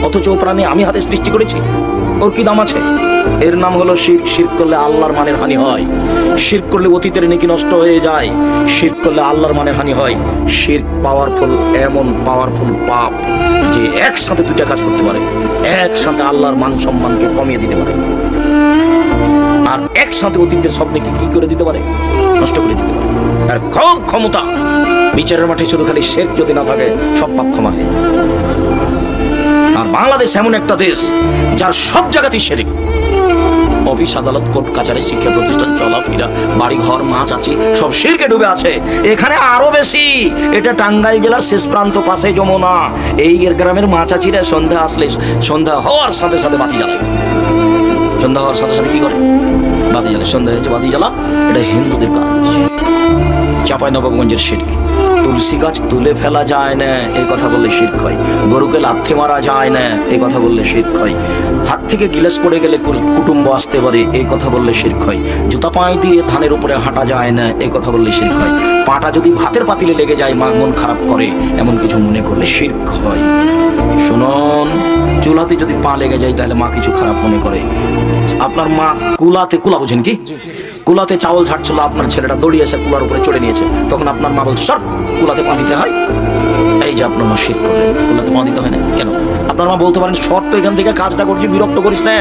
অথচ ও প্রাণী আমি হাতে সৃষ্টি করেছি, ওর কি দাম আছে? এর নাম হলো শিরক। শিরক করলে আল্লাহর মানের হানি হয়। শিরক করলে অতীতের নেকি নষ্ট হয়ে যায়। শিরক করলে আল্লাহর মানের হানি হয়। শিরক পাওয়ারফুল, এমন পাওয়ারফুল পাপ যে একসাথে দুইটা কাজ করতে পারে। একসাথে আল্লাহর মান সম্মানকে কমিয়ে দিতে পারে, আর একসাথে অতীতের স্বপ্নকে কি করে দিতে পারে? নষ্ট করে দিতে পারে। আর খুব ক্ষমতা, বিচারের মাঠে শুধু খালি শিরক যদি না থাকে সব পাপ ক্ষমা হয়। আর বাংলাদেশ এমন একটা দেশ যার সব জায়গাতেই শিরক। অফিস, আদালত, কোর্ট কাছারি, শিক্ষা প্রতিষ্ঠান, চলাফেরা, বাড়ি ঘর, মাছ আছি, সব শিরকে ডুবে আছে। এখানে আরো বেশি। এটা টাঙ্গাইল জেলার শেষ প্রান্ত, পাশে যমুনা। এই গ্রামের মাছ আছিরা সন্ধ্যা আসলে, সন্ধ্যা হওয়ার সাথে সাথে বাতি জ্বালায়। সন্ধ্যা হওয়ার সাথে সাথে কি করে? বাতি জ্বালায়। সন্ধ্যা হয়েছে বাতি জ্বালা, এটা হিন্দুদের কাজ। চাঁপাইনবাবগঞ্জের শিরক। তুলসী গাছ তুলে ফেলা যায় না, এই কথা বললে শিরক হয়। গরুকে লাথি মারা যায় না, এই কথা বললে শিরক হয়। হাত থেকে গিলাস পড়ে গেলে কুটুম্ব আসতে পারে, এই কথা বললে শিরক হয়। জুতা পায়ে দিয়ে ধানের উপরে হাঁটা যায় না, এই কথা বললে শিরক হয়। পাটা যদি ভাতের পাতিলে লেগে যায় মা মন খারাপ করে, এমন কিছু মনে করলে শিরক হয়। শুনুন, চুলাতে যদি পা লেগে যায় তাহলে মা কিছু খারাপ মনে করে। আপনার মা কুলাতে, কুলা বুঝেন কি? কুলাতে চাউল ঝাড়ছিল, আপনার ছেলেটা দৌড়িয়ে এসে কুলার উপরে চড়ে নিয়েছে, তখন আপনার মা বলছে সর, কুলাতে পা দিতে হয়। এই যে আপনার মা শিরক করলেন, কুলাতে পা দিতে হয় না কেন? আপনার মা বলতে পারেন সর তো এখান থেকে, কাজটা করছি, বিরক্ত করিস না,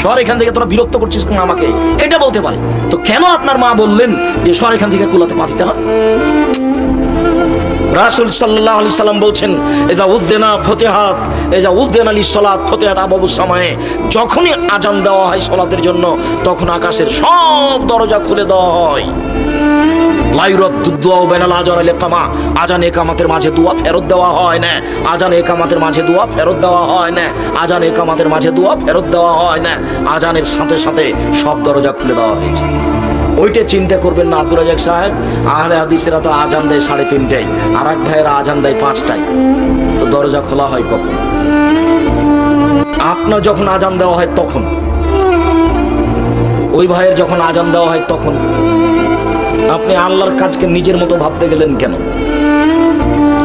সর এখান থেকে, তোরা বিরক্ত করছিস কেন আমাকে, এটা বলতে পারে। তো কেন আপনার মা বললেন যে সর এখান থেকে, কুলাতে পা দিতে হয়? রাসূল সাল্লাল্লাহু আলাইহি সাল্লাম বলছেন, এজা উযদিনা ফতিহাত, এজা উযদিনা লিসসালাত ফতিহাত আবওয়াবুস সামায়ে। যখনই আজান দেওয়া হয় সালাতের জন্য, তখন আকাশের সব দরজা খুলে দেওয়া হয়। লা ইউরাদ্দু দুআ বাইনাল আযান ওয়াল ইকামা। আজান ইকামাতের মাঝে দোয়া ফেরত দেওয়া হয় না। আজান ইকামাতের মাঝে দোয়া ফেরত দেওয়া হয় না। আজান ইকামাতের মাঝে দোয়া ফেরত দেওয়া হয় না। আজানের সাথে সাথে সব দরজা খুলে দেওয়া হয়েছে। ওইটা চিন্তা করবেন না আব্দুর রাজাক সাহেব, আহলে হাদিসেরা তো আজান দেয় 3:30টায়, আর এক ভাইয়েরা আজান দেয় 5টায়। তো দরজা খোলা হয় কখন? আপনার যখন আজান দেওয়া হয় তখন, ওই ভাইয়ের যখন আজান দেওয়া হয় তখন। আপনি আল্লাহর কাজকে নিজের মতো ভাবতে গেলেন কেন?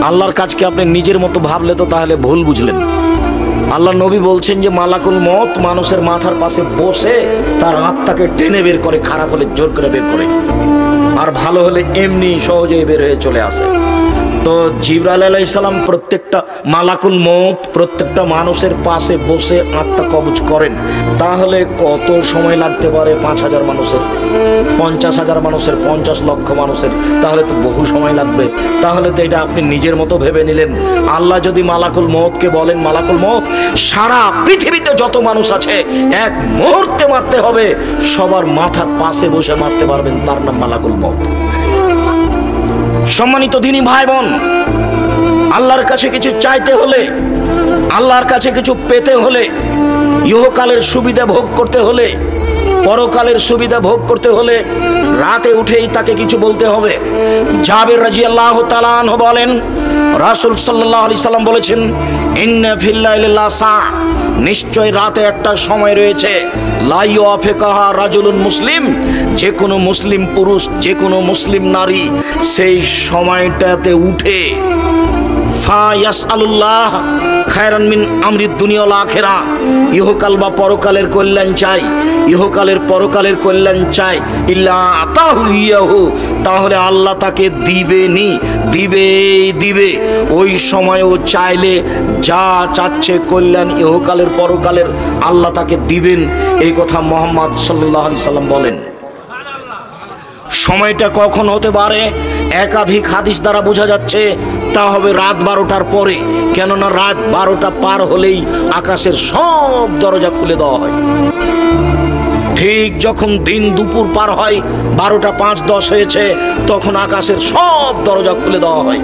আল্লাহর কাজকে আপনি নিজের মতো ভাবলে তো তাহলে ভুল বুঝলেন। আল্লাহ নবী বলছেন যে মালাকুল মউত মানুষের মাথার পাশে বসে তার আত্মাকে টেনে বের করে, খারাপ হলে জোর করে বের করে, আর ভালো হলে এমনি সহজেই বের হয়ে চলে আসে। তো জিবরাইল আলাইহিস সালাম প্রত্যেকটা মালাকুল মউত প্রত্যেকটা মানুষের পাশে বসে আত্মা কবজ করেন। তাহলে কত সময় লাগতে পারে? 5,000 মানুষের, 50,000 মানুষের, 50 লক্ষ মানুষের, তাহলে তো বহু সময় লাগবে। তাহলে তো এটা আপনি নিজের মতো ভেবে নিলেন। আল্লাহ যদি মালাকুল মউতকে বলেন, মালাকুল মউত সারা পৃথিবীতে যত মানুষ আছে এক মুহূর্তে মারতে হবে, সবার মাথার পাশে বসে মারতে পারবেন, তার নাম মালাকুল মউত। সম্মানিত দিনী ভাই বোন, আল্লাহর কাছে কিছু চাইতে হলে, আল্লাহর কাছে কিছু পেতে হলে, ইহকালের সুবিধা ভোগ করতে হলে, পরকালের সুবিধা ভোগ করতে হলে রাতে উঠেই তাকে কিছু বলতে হবে। জাবের রাদিয়াল্লাহু তাআলা আনহু বলেন, রাসূল সাল্লাল্লাহু আলাইহি সাল্লাম বলেছেন, ইন্না ফিল লাইলি লাসা, নিশ্চয় রাতে একটা সময় রয়েছে, লা ইউআফিকাহা রাজুলুন মুসলিম, যে কোনো মুসলিম পুরুষ, যে কোনো মুসলিম নারী সেই সময়টাতে উঠে ফায়াসআলুল্লাহ খায়রান মিন আমরিদ দুনিয়া ওয়াল আখিরা, ইহকাল বা পরকালের কল্যাণ চাই, ইহকালের পরকালের কল্যাণ চাই, ইল্লা আতাহু ইয়াহু, তাহলে আল্লাহ তাকে দিবেনি, দিবে। ওই সময়ও চাইলে যা চাচ্ছে কল্যাণ ইহকালের পরকালের আল্লাহ তাকে দিবেন। এই কথা মুহাম্মদ সাল্লাল্লাহু আলাইহি সাল্লাম বলেন। সময়টা কখন হতে পারে? একাধিক হাদিস দ্বারা বোঝা যাচ্ছে তা হবে রাত 12টার পরে। কেননা রাত 12টা পার হলেই আকাশের সব দরজা খুলে দেওয়া হয়। ঠিক যখন দিন দুপুর পার হয়, 12টা 5-10 হয়েছে, তখন আকাশের সব দরজা খুলে দেওয়া হয়।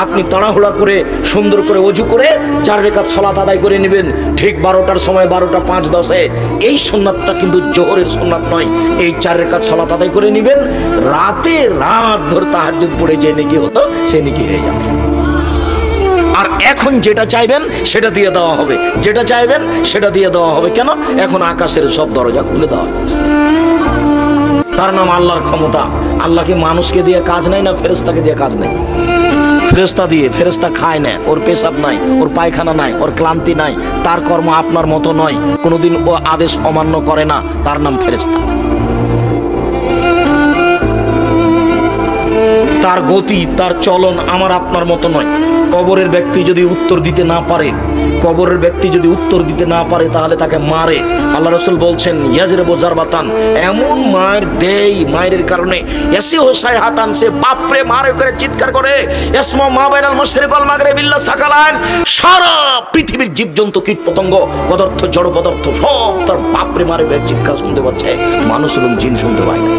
আপনি তাড়াহুড়া করে সুন্দর করে ওযু করে 4 রাকাত সালাত আদায় করে নেবেন ঠিক 12টার সময়, 12টা 5-10-এ। এই সুন্নাতটা কিন্তু জোহরের সুন্নাত নয়। এই 4 রাকাত সালাত আদায় করে নেবেন, রাত ভর তাহাজ্জুদ পড়ে যে নেকি হতো সে নেকি হয়ে যাবে। আর এখন যেটা চাইবেন সেটা দিয়ে দেওয়া হবে, যেটা চাইবেন সেটা দিয়ে দেওয়া হবে। কেন? এখন আকাশের সব দরজা খুলে দেওয়া হয়েছে। তার নাম আল্লাহর ক্ষমতা। আল্লাহকে মানুষকে দিয়ে কাজ নাই না ফেরেশতাকে দিয়ে কাজ নাই। ফেরেশতা দিয়ে, ফেরেশতা খায় না, ওর পেশাব নাই, ওর পায়খানা নাই, ওর ক্লান্তি নাই, তার কর্ম আপনার মতো নয়, কোনোদিন ও আদেশ অমান্য করে না, তার নাম ফেরেশতা। তার গতি, তার চলন আমার আপনার মতো নয়। কবরের ব্যক্তি যদি উত্তর দিতে না পারে, কবরের ব্যক্তি যদি উত্তর দিতে না পারে তাহলে তাকে মারে। আল্লাহ রাসূল বলছেন ইয়াজরিবু জারবাতান, এমন মার দেই, মায়ের কারণে ইয়াসি হোসাই হাতান, সে বাপরে মারে করে চিৎকার করে ইসমা মা বাইনাল মাশরিক ওয়াল মাগরিব ইল্লা সাকালান, সারা পৃথিবীর জীবজন্তু কীটপতঙ্গ পদার্থ জড় পদার্থ সব তার বাপরে মারে করে চিৎকার শুনতে পাচ্ছে, মানুষ এবং জিন শুনতে পায় না।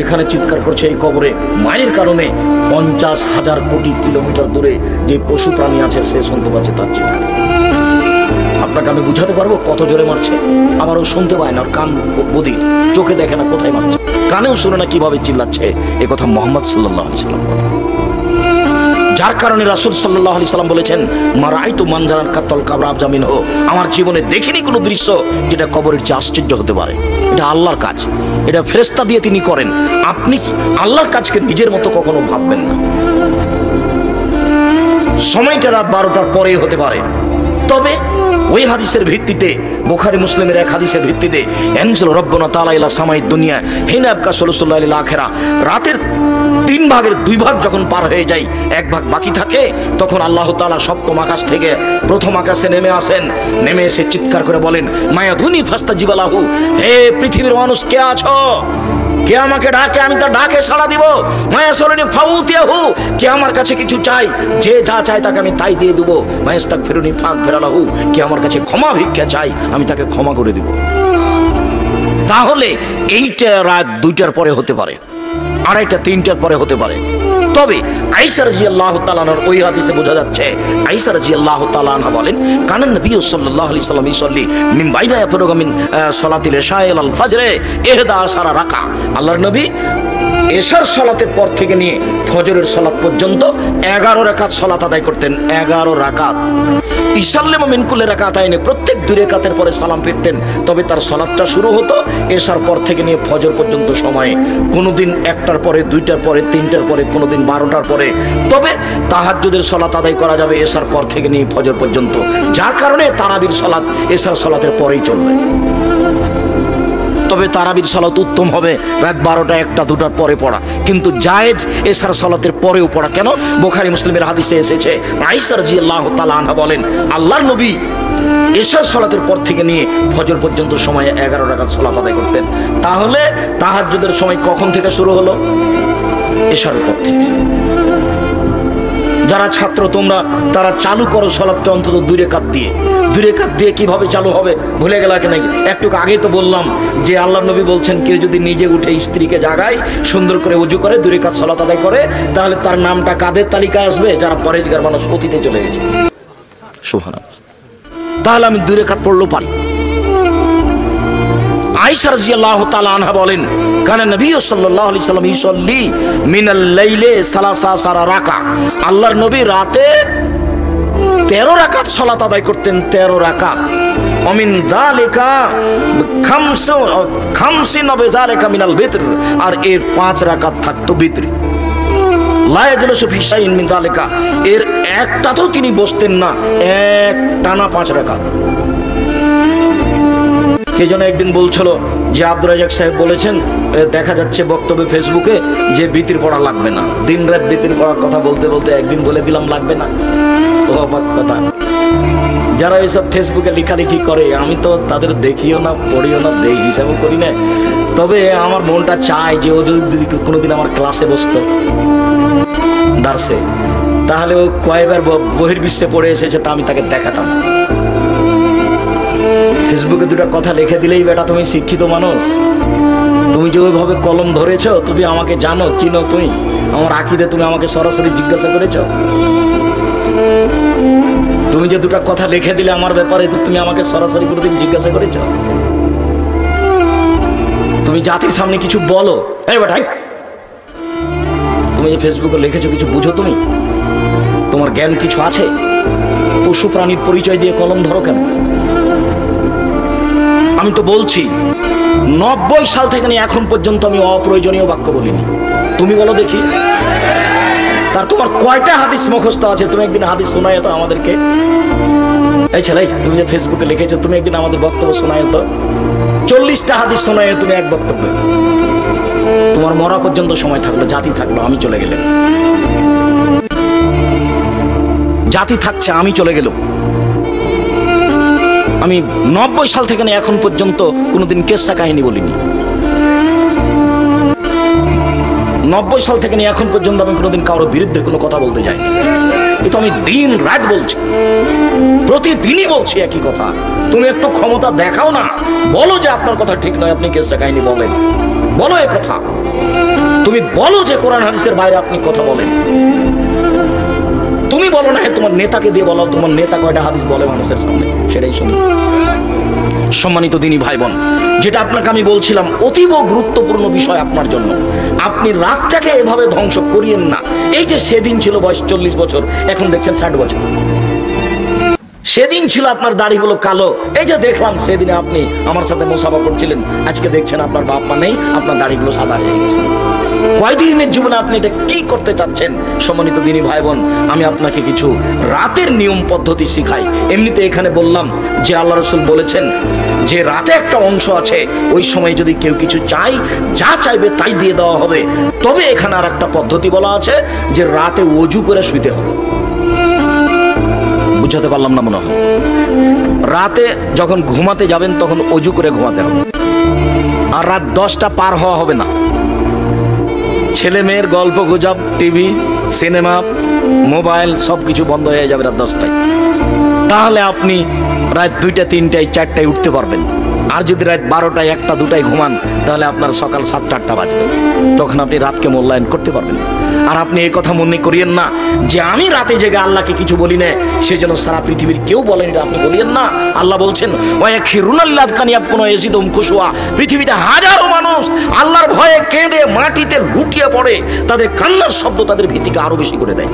এখানে চিৎকার করছে এই কবরে মায়ের কারণে 50,000 কোটি কিলোমিটার দূরে যে পশু প্রাণী আছে সে শুনতে পাচ্ছে তার চিৎকার। আপনাকে আমি বুঝাতে পারবো কত জোরে মারছে। আবার ও শুনতে পায় না, ওর কান বধির, চোখে দেখে না কোথায় মারছে, কানেও শুনে না কিভাবে চিল্লাচ্ছে। এ কথা মুহাম্মদ সাল্লাল্লাহু আলাইহি সাল্লাম বলেন। যার কারণে রাসূল সাল্লাল্লাহু আলাইহি সাল্লাম বলেছেন মারাইতু মানজারান কাতল কাবর আবজামিন হো, আমার জীবনে দেখিনি কোনো দৃশ্য যেটা কবরের চেয়ে আশ্চর্য হতে পারে। এটা আল্লাহর কাজ, এটা ফেরেশতা দিয়ে তিনি করেন। আপনি কি আল্লাহর কাজকে নিজের মতো কখনো ভাববেন না। সময়টা রাত 12টার পরেই হতে পারে, তবে ওই হাদিসের ভিত্তিতে, বুখারী মুসলিমের এক হাদিসের ভিত্তিতে এনজেল রব্বনা তাআলা ইলা সামাইদ দুনিয়া হিনা আবকা সাল্লাল্লাহু আলাইহি আখিরা, রাতের 3 ভাগের 2 ভাগ যখন পার হয়ে যায়, 1 ভাগ বাকি থাকে, তখন আল্লাহ তাআলা সপ্তম আকাশ থেকে প্রথম আকাশে নেমে আসেন। নেমে এসে চিৎকার করে বলেন মায়াধুনি ফাস্তাজিবালাহু, হে পৃথিবীর মানুষ কে আছো? কে আমাকে ডাকে, আমি তার ডাকে সাড়া দিব। মায়াসলনি ফাউতিয়াহু, কে আমার কাছে কিছু চাই, যে যা চায় তাকে আমি তাই দিয়ে দেবো। মায়াস্তাগফিরুনি ফাগফিরালাহু, কে আমার কাছে ক্ষমা ভিক্ষা চাই আমি তাকে ক্ষমা করে দেব। তাহলে এইটা রাত 2টার পরে হতে পারে, 2:30 3টার পরে হতে পারে। তবে আয়েশা রাদিয়াল্লাহু তাআলা আনহার ওই হাদিসে বোঝা যাচ্ছে, আয়েশা রাদিয়াল্লাহু তাআলা আনহা বলেন কানান নবী সাল্লাল্লাহু আলাইহি সাল্লাম ইসাল্লি মিন বাইনা ইয়াফরুগু মিন সালাতিল ইশা ইলাল ফাজরে 11 রাকা, আল্লাহর নবী এশার সালাতের পর থেকে নিয়ে ফজরের সালাত পর্যন্ত 11 রাকাত সালাত আদায় করতেন। 11 রাকাত। ইসাল্লিমু মিন কুল্লি রাকাতাইনি, প্রত্যেক 2 রাকাতের পরে সালাম ফিরতেন। তবে তার সালাতটা শুরু হতো এশার পর থেকে নিয়ে ফজর পর্যন্ত সময়ে, কোনোদিন 1টার পরে, 2টার পরে, 3টার পরে, কোনোদিন 12টার পরে। তবে তাহাজ্জুদের সালাত আদায় করা যাবে এশার পর থেকে নিয়ে ফজর পর্যন্ত, যার কারণে তারাবির সালাত এশার সালাতের পরেই চলবে। তবে তারাবির সালাত উত্তম হবে রাত 12টা, 1টা, 2টার পরে পড়া, কিন্তু জায়েজ এশার সালাতের পরেও পড়া। কেন? বুখারী মুসলিমের হাদিসে এসেছে, আয়েশা রাদিয়াল্লাহু তাআলা আনহা বলেন আল্লাহর নবী এশার সালাতের পর থেকে নিয়ে ফজর পর্যন্ত সময়ে 11 রাকাত সালাত আদায় করতেন। তাহলে তাহাজ্জুদের সময় কখন থেকে শুরু হলো? এশার পর থেকে। যারা ছাত্র তোমরা, তারা চালু করো সালাতটা অন্তত 2 রাকাত দিয়ে। 2 রাকাত দিয়ে কিভাবে চালু হবে ভুলে গেলা কি নাকি? একটু আগেই তো বললাম যে আল্লাহর নবী বলছেন কেউ যদি নিজে উঠে স্ত্রীকে জাগায়, সুন্দর করে ওযু করে 2 রাকাত সালাত আদায় করে, তাহলে তার নামটা কাদের তালিকায় আসবে? যারা পরেজগার মানুষ, অতীতে চলে গেছে। সুবহানাল্লাহ। তাহলে আমি 2 রাকাত পড়লেও পারি। আয়েশা রাদিয়াল্লাহু তাআলা আনহা বলেন কানা নবী সাল্লাল্লাহু আলাইহি সাল্লাম ইসাল্লি মিনাল লাইলে 13 রাকা, আল্লাহর নবী রাতে 13 রাকাত সালাত আদায় করতেন। 13 রাকাত। অমিন যালিকা খামসিন বিযালিকা মিনাল বিতর, আর এর 5 রাকাত থাকতো বিতর। লা ইয়াজলিসু ফি শাইইন মিন যালিকা, এর একটাতেও তিনি বসতেন না, এক টানা 5 রাকাত। কে যেন একদিন বলছিল যে আব্দুর রাজ্জাক সাহেব বলেছেন, দেখা যাচ্ছে বক্তব্যে ফেসবুকে, যে বিতির পড়া লাগবে না। দিন রাত বিতির পড়ার কথা বলতে বলতে একদিন বলে দিলাম লাগবে না। ও অবাক কথা। যারা এইসব ফেসবুকে লেখালেখি করে, আমি তো তাদের দেখিও না, পড়িও না, দেই হিসাবও করি না। তবে আমার মনটা চায় যে ও যদি কোনোদিন আমার ক্লাসে বসতো দার্সে, তাহলে ও কয়েকবার বহির্বিশ্বে পড়ে এসেছে, তা আমি তাকে দেখাতাম। ফেসবুকে 2টা কথা লিখে দিলেই বেটা তুমি শিক্ষিত মানুষ, তুমি যে ওইভাবে কলম ধরেছ, তুমি আমাকে জানো, চিনো, তুমি আমার আকীদা তুমি আমাকে সরাসরি জিজ্ঞাসা করেছ। তুমি যে 2টা কথা লিখে দিলে আমার ব্যাপারে, তুমি আমাকে সরাসরি কোনোদিন জিজ্ঞাসা করেছ? তুমি জাতির সামনে কিছু বলো, এই বেটা তুমি যে ফেসবুকে লিখেছো কিছু বুঝো? তুমি তোমার তোমার জ্ঞান কিছু আছে? পশু প্রাণীর পরিচয় দিয়ে কলম ধরো কেন? আমি তো বলছি 90 সাল থেকে নিয়ে এখন পর্যন্ত আমি অপ্রয়োজনীয় বাক্য বলিনি। তুমি বলো দেখি, তার তোমার কয়টা হাদিস মুখস্থ আছে? তুমি একদিন হাদিস শোনায় তো আমাদেরকে। এই ছেলে, তুমি যে ফেসবুকে লিখেছো, তুমি একদিন আমাদের বক্তব্য শোনায় তো। 40টা হাদিস শোনায় তুমি এক বক্তব্যে। তোমার মরা পর্যন্ত সময় থাকলো, জাতি থাকলো, আমি চলে গেলে। জাতি থাকছে, আমি চলে গেল। আমি 90 সাল থেকে এখন পর্যন্ত কোনোদিন কেসা কাহিনী বলিনি। 90 সাল থেকে এখন পর্যন্ত আমি কোনোদিন কারোর বিরুদ্ধে কোনো কথা বলতে যাইনি। কিন্তু আমি দিন রাত বলছি, প্রতিদিনই বলছি একই কথা। তুমি একটু ক্ষমতা দেখাও না, বলো যে আপনার কথা ঠিক নয়, আপনি কেসা কাহিনী বলেন, বলো এ কথা। তুমি বলো যে কোরআন হাদিসের বাইরে আপনি কথা বলেন। তুমি বলো না, তোমার নেতাকে দিয়ে বলো, তোমার নেতা কয়টা হাদিস বলে মানুষের সামনে, সেটাই শুনি। সম্মানিত দিনী ভাই বোন, যেটা আপনাকে আমি বলছিলাম, অতীব গুরুত্বপূর্ণ বিষয় আপনার জন্য। আপনি রাতটাকে এভাবে ধ্বংস করিয়েন না। এই যে সেদিন ছিল বয়স 40 বছর, এখন দেখছেন 60 বছর। সেদিন ছিল আপনার দাড়িগুলো কালো, এই যে দেখলাম সেদিনে আপনি আমার সাথে মুসাফা করছিলেন, আজকে দেখছেন আপনার বাপ মা নেই, আপনার দাড়িগুলো সাদা হয়ে গেছে। কয়দিনের জীবনে আপনি এটা কি করতে চাচ্ছেন? সম্মানিত দিনী ভাই বোন, আমি আপনাকে কিছু রাতের নিয়ম পদ্ধতি শিখাই। এমনিতে এখানে বললাম যে আল্লাহ রাসূল বলেছেন যে রাতে একটা অংশ আছে, ওই সময় যদি কেউ কিছু চায়, যা চাইবে তাই দিয়ে দেওয়া হবে। তবে এখানে আর একটা পদ্ধতি বলা আছে যে রাতে ওযু করে শুইতে হবে। বুঝাতে পারলাম না মনে হয়? রাতে যখন ঘুমাতে যাবেন তখন ওযু করে ঘুমাতে হবে, আর রাত 10টা পার হওয়া হবে না। ছেলে মেয়ের গল্প গুজব, টিভি, সিনেমা, মোবাইল সবকিছু বন্ধ হয়ে যাবে রাত 10টায়। তাহলে আপনি রাত 2টা, 3টায়, 4টায় উঠতে পারবেন। আর যদি রাত 12টায়, 1টা, 2টায় ঘুমান, তাহলে আপনার সকাল 7টা, 8টা বাজবে। তখন আপনি রাতকে মূল্যায়ন করতে পারবেন। আর আপনি এই কথা মনে করিয়েন না যে আমি রাতে জেগে আল্লাহকে কিছু বলি না, সেজন্য সারা পৃথিবীর কেউ বলেনি, আপনি বলিয়েন না। আল্লাহ বলছেন পৃথিবীতে হাজারো মানুষ আল্লাহর ভয়ে কেঁদে মাটিতে লুটিয়ে পড়ে, তাদের কান্নার শব্দ তাদের ভীতিকে আরো বেশি করে দেয়।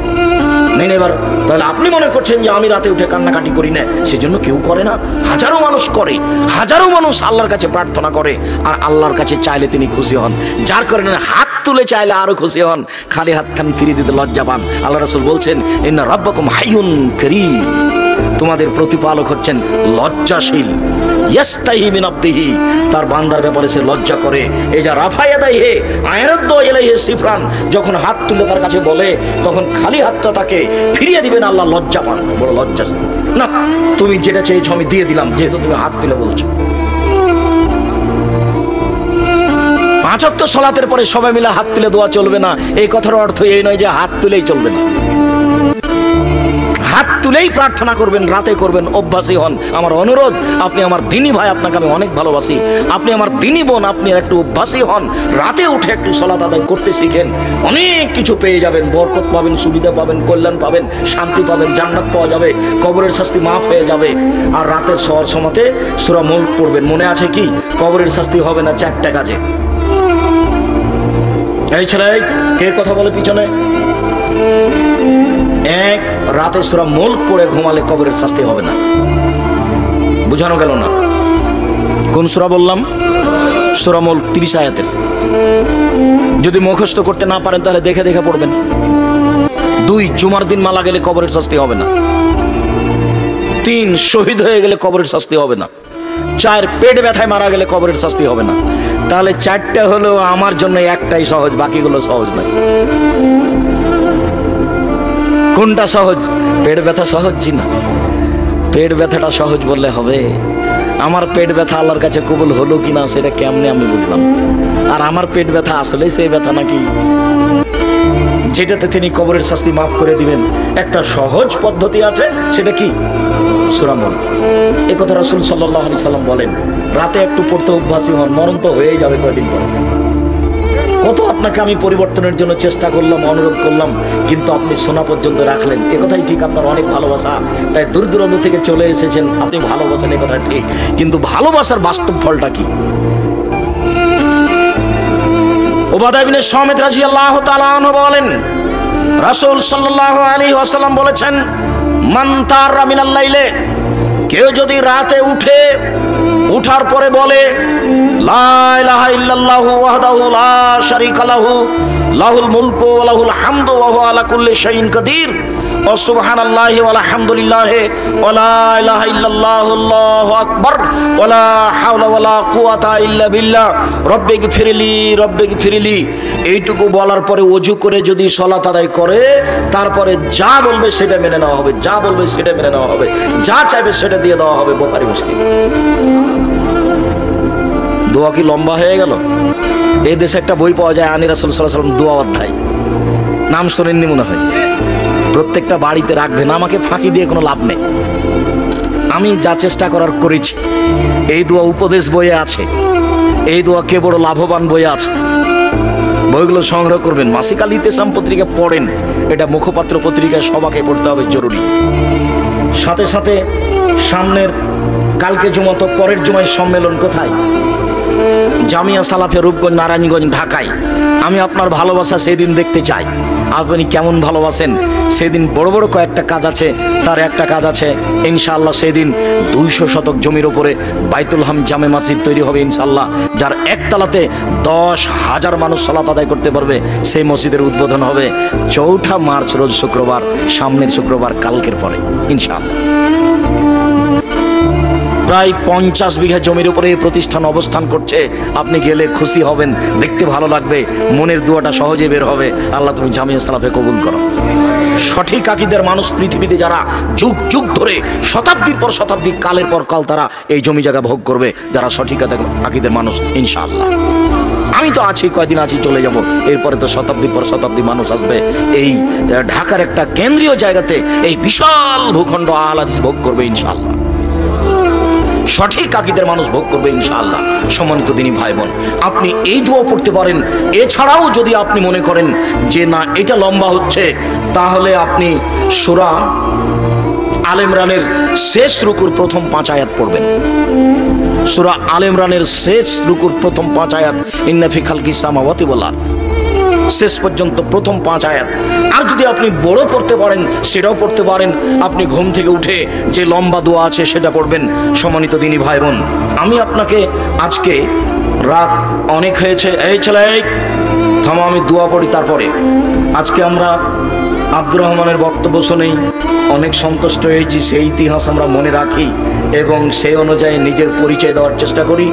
নেই এবার তাহলে আপনি মনে করছেন যে আমি রাতে উঠে কান্নাকাটি করি না, সেজন্য কেউ করে না? হাজারো মানুষ করে, হাজারো মানুষ আল্লাহর কাছে প্রার্থনা করে, আর আল্লাহর কাছে চাইলে তিনি খুশি হন। যার কারণে হাত তুলে চাইলে আরো খুশি হন, খালি হাত খান ফিরিয়ে দিতে লজ্জা পান। আল্লাহ রাসূল বলছেন ইন্না রাব্বাকুম হাইয়ুন কারীম, তোমাদের প্রতিপালক হচ্ছেন লজ্জাশীল। ইয়াস্তাহি মিন আবদিহি, তার বান্দার ব্যাপারে সে লজ্জা করে। এই যা রাফায়াদাইহি আয়রাদ্দু ইলাইহি সিফরান, যখন হাত তুলে তার কাছে বলে তখন খালি হাতটা তাকে ফিরিয়ে দিবেন, আল্লাহ লজ্জা পান। বড় লজ্জাশীল না, তুমি যেটা চেয়েছো আমি দিয়ে দিলাম, যেহেতু তুমি হাত তুলে বলছো। 5 ওয়াক্ত সালাতের পরে সবাই মিলে হাত তুলে দোয়া চলবে না, এই কথার অর্থ এই নয় যে হাত তুলেই চলবে না। হাত তুলেই প্রার্থনা করবেন, রাতে করবেন, অভ্যাসী হন। আমার অনুরোধ, আপনি আমার দিনী ভাই, আপনাকে আমি অনেক ভালোবাসি, আপনি আমার দিনী বোন, আপনি একটু অভ্যাসী হন, রাতে উঠে একটু সালাত আদায় করতে শিখেন। অনেক কিছু পেয়ে যাবেন, বরকত পাবেন, সুবিধা পাবেন, কল্যাণ পাবেন, শান্তি পাবেন, জান্নাত পাওয়া যাবে, কবরের শাস্তি মাফ হয়ে যাবে। আর রাতের শোয়ার সময়তে সূরা মুলক পড়বেন। মনে আছে কি? কবরের শাস্তি হবে না 4টা কাজে। এই ছেলে, কে কথা বলে পিছনে? 1, রাতে সূরা মুলক পড়ে ঘুমালে কবরের শাস্তি হবে না। বুঝানো গেল না? কোন সূরা বললাম? সূরা মুলক 30 আয়াতের। যদি মুখস্থ করতে না পারেন তাহলে দেখে দেখে পড়বেন। 2, জুমার দিন মারা গেলে কবরের শাস্তি হবে না। 3, শহীদ হয়ে গেলে কবরের শাস্তি হবে না। 4, পেট ব্যথায় মারা গেলে কবরের শাস্তি হবে না। তাহলে 4টা হলো আমার জন্য, একটাই সহজ, বাকিগুলো সহজ নয়। কোনটা সহজ? পেট ব্যথা সহজ? জি না, পেট ব্যথাটা সহজ বললে হবে? আমার পেট ব্যথা আল্লাহর কাছে কবুল হলো কিনা সেটা কেমনে আমি বুঝলাম? আর আমার পেট ব্যথা আসলেই সেই ব্যথা নাকি যেটাতে তিনি কবরের শাস্তি মাফ করে দিবেন? একটা সহজ পদ্ধতি আছে, সেটা কি? সূরা মুলক। এই কথা রাসূল সাল্লাল্লাহু আলাইহি সাল্লাম বলেন। রাতে একটু পড়তে অভ্যাসী হন, মরণ তো হয়েই যাবে কয়েকদিন পরে। কত আপনাকে আমি পরিবর্তনের জন্য চেষ্টা করলাম, অনুরোধ করলাম, কিন্তু আপনি শোনা পর্যন্ত রাখলেন। এ কথাই ঠিক, আপনার অনেক ভালোবাসা, তাই দূর দূরান্ত থেকে চলে এসেছেন, আপনি ভালোবাসেন, এ কথা ঠিক, কিন্তু ভালোবাসার বাস্তব ফলটা কি? উবাদা ইবনে সামিত রাদিয়াল্লাহু তাআলা আনহু বলেন, রাসূল সাল্লাল্লাহু আলাইহি ওয়াসাল্লাম বলেছেন, মান তারা মিনাল লাইলে, কেউ যদি রাতে উঠার পরে বলে লা ইলাহা ইল্লাল্লাহু ওয়াহদাহু লা শারীকা লাহু লাহুল মুলকু ওয়া লাহুল হামদু ওয়া হুয়া আলা কুল্লি শাইইন কাদির ওয়া সুবহানাল্লাহি ওয়া আলহামদুলিল্লাহি ওয়া লা ইলাহা ইল্লাল্লাহু আল্লাহু আকবার ওয়া লা হাওলা ওয়া লা কুওয়াতা ইল্লা বিল্লাহ রব্বিগফিরলি, এইটুকু বলার পরে ওযু করে যদি সালাত আদায় করে, তারপরে যা বলবে সেটা মেনে নেওয়া হবে, যা বলবে সেটা মেনে নেওয়া হবে, যা চাইবে সেটা দিয়ে দেওয়া হবে। বুখারী মুসলিম। দোয়া কি লম্বা হয়ে গেল? এই দেশে একটা বই পাওয়া যায়, আনি রাসূল সাল্লাল্লাহু আলাইহি ওয়াসাল্লাম দোয়া অধ্যায়, নাম শোনেননি মনে হয়। প্রত্যেকটা বাড়িতে রাখবেন, আমাকে ফাঁকি দিয়ে কোনো লাভ নেই। আমি যা চেষ্টা করার করেছি। এই দোয়া উপদেশ বইয়ে আছে, এই দোয়া কে বড় লাভবান বইয়ে আছে। বইগুলো সংগ্রহ করবেন। মাসিক আল ইতিসাম পত্রিকা পড়েন, এটা মুখপাত্র পত্রিকায় সবাইকে পড়তে হবে, জরুরি। সাথে সাথে সামনের কালকে জুমা তো পরের জুমায় সম্মেলন কোথায়? জামিয়া সালাফে রূপগঞ্জ, নারায়ণগঞ্জ, ঢাকায়। আমি আপনার ভালোবাসা সেদিন দেখতে চাই, আপনি কেমন ভালোবাসেন। সেদিন বড় বড় কয়েকটা কাজ আছে, তার একটা কাজ আছে ইনশাআল্লাহ। সেদিন 200 শতক জমির উপরে বাইতুল হাম জামে মসজিদ তৈরি হবে ইনশাআল্লাহ, যার একতলাতে 10,000 মানুষ সালাত আদায় করতে পারবে। সেই মসজিদের উদ্বোধন হবে 4 মার্চ রোজ শুক্রবার, সামনের শুক্রবার, কালকের পরে ইনশাআল্লাহ। প্রায় 50 বিঘা জমির উপরে এই প্রতিষ্ঠান অবস্থান করছে। আপনি গেলে খুশি হবেন, দেখতে ভালো লাগবে, মনের দোয়াটা সহজে বের হবে। আল্লাহ তুমি জামিয়া সালাফে কবুল করো। সঠিক আকীদার মানুষ পৃথিবীতে যারা যুগ যুগ ধরে, শতাব্দীর পর শতাব্দী, কালের পর কাল তারা এই জমি জায়গা ভোগ করবে, যারা সঠিক আকীদার মানুষ ইনশাআল্লাহ। আমি তো আছি, কয়দিন আছি, চলে যাব। এরপরে তো শতাব্দীর পর শতাব্দী মানুষ আসবে এই ঢাকার একটা কেন্দ্রীয় জায়গাতে, এই বিশাল ভূখণ্ড আহলে হাদিস ভোগ করবে ইনশাআল্লাহ। সঠিক আকীদার মানুষ ভোগ করবে ইনশাআল্লাহ। সম্মানিত দিনী ভাই বোন, আপনি এই দোয়া পড়তে পারেন। এছাড়াও যদি আপনি মনে করেন যে না এটা লম্বা হচ্ছে, তাহলে আপনি সূরা আলে ইমরানের শেষ রুকুর প্রথম 5 আয়াত পড়বেন। সূরা আলে ইমরানের শেষ রুকুর প্রথম 5 আয়াত, ইন্না ফি খালকিস সামাওয়াতি ওয়াল আরদ, শেষ পর্যন্ত প্রথম 5 আয়াত। আর যদি আপনি বড় পড়তে পারেন সেটাও পড়তে পারেন। আপনি ঘুম থেকে উঠে যে লম্বা দোয়া আছে সেটা পড়বেন। সম্মানিত দিনী ভাই বোন, আমি আপনাকে আজকে রাত অনেক হয়েছে, এই ছেলে থামো, আমি দোয়া পড়ি তারপরে। আজকে আমরা আব্দুর রহমানের বক্তব্য শুনেই অনেক সন্তুষ্ট হয়েছি। সেই ইতিহাস আমরা মনে রাখি এবং সেই অনুযায়ী নিজের পরিচয় দেওয়ার চেষ্টা করি।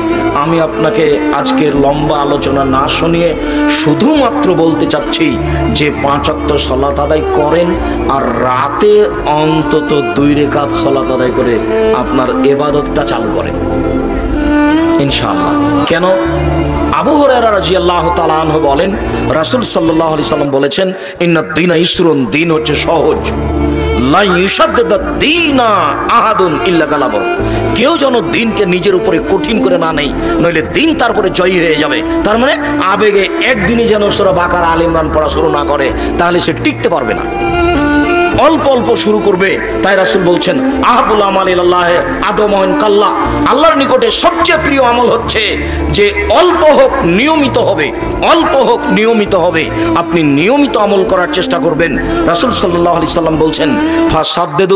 আমি আপনাকে আজকের লম্বা আলোচনা না শুনিয়ে শুধুমাত্র বলতে চাচ্ছি যে 5 ওয়াক্ত সালাত আদায় করেন, আর রাতে অন্তত 2 রাকাত সালাত আদায় করে আপনার ইবাদতটা চালু করেন ইনশাআল্লাহ। কেন? আবু হুরায়রা রাদিয়াল্লাহু তাআলা আনহু বলেন, রাসূল সাল্লাল্লাহু আলাইহি সাল্লাম বলেছেন, ইন্নাদ দীনা ইসরুন, দিন হচ্ছে সহজ। লা ইউশাদ্দাদ দীনা আহাদুন ইল্লা গালাবাহু, কেউ যেন দিনকে নিজের উপরে কঠিন করে না নেয়, নইলে দিন তারপরে জয়ী হয়ে যাবে। তার মানে আবেগে একদিনই যেন সূরা বাকারা, আলে ইমরান পড়া শুরু না করে, তাহলে সে টিকতে পারবে না। অল্প অল্প শুরু করবে। তাই রাসূল বলছেন, আহাবুল আমাল ইলাল্লাহি আদমুন কাল্লা, আল্লাহর নিকটে সবচেয়ে প্রিয় আমল হচ্ছে যে অল্প হোক নিয়মিত হবে, অল্প হোক নিয়মিত হবে। আপনি নিয়মিত আমল করার চেষ্টা করবেন। রাসূল সাল্লাল্লাহু আলাইহি সাল্লাম বলছেন, ফাসাদ্দিদু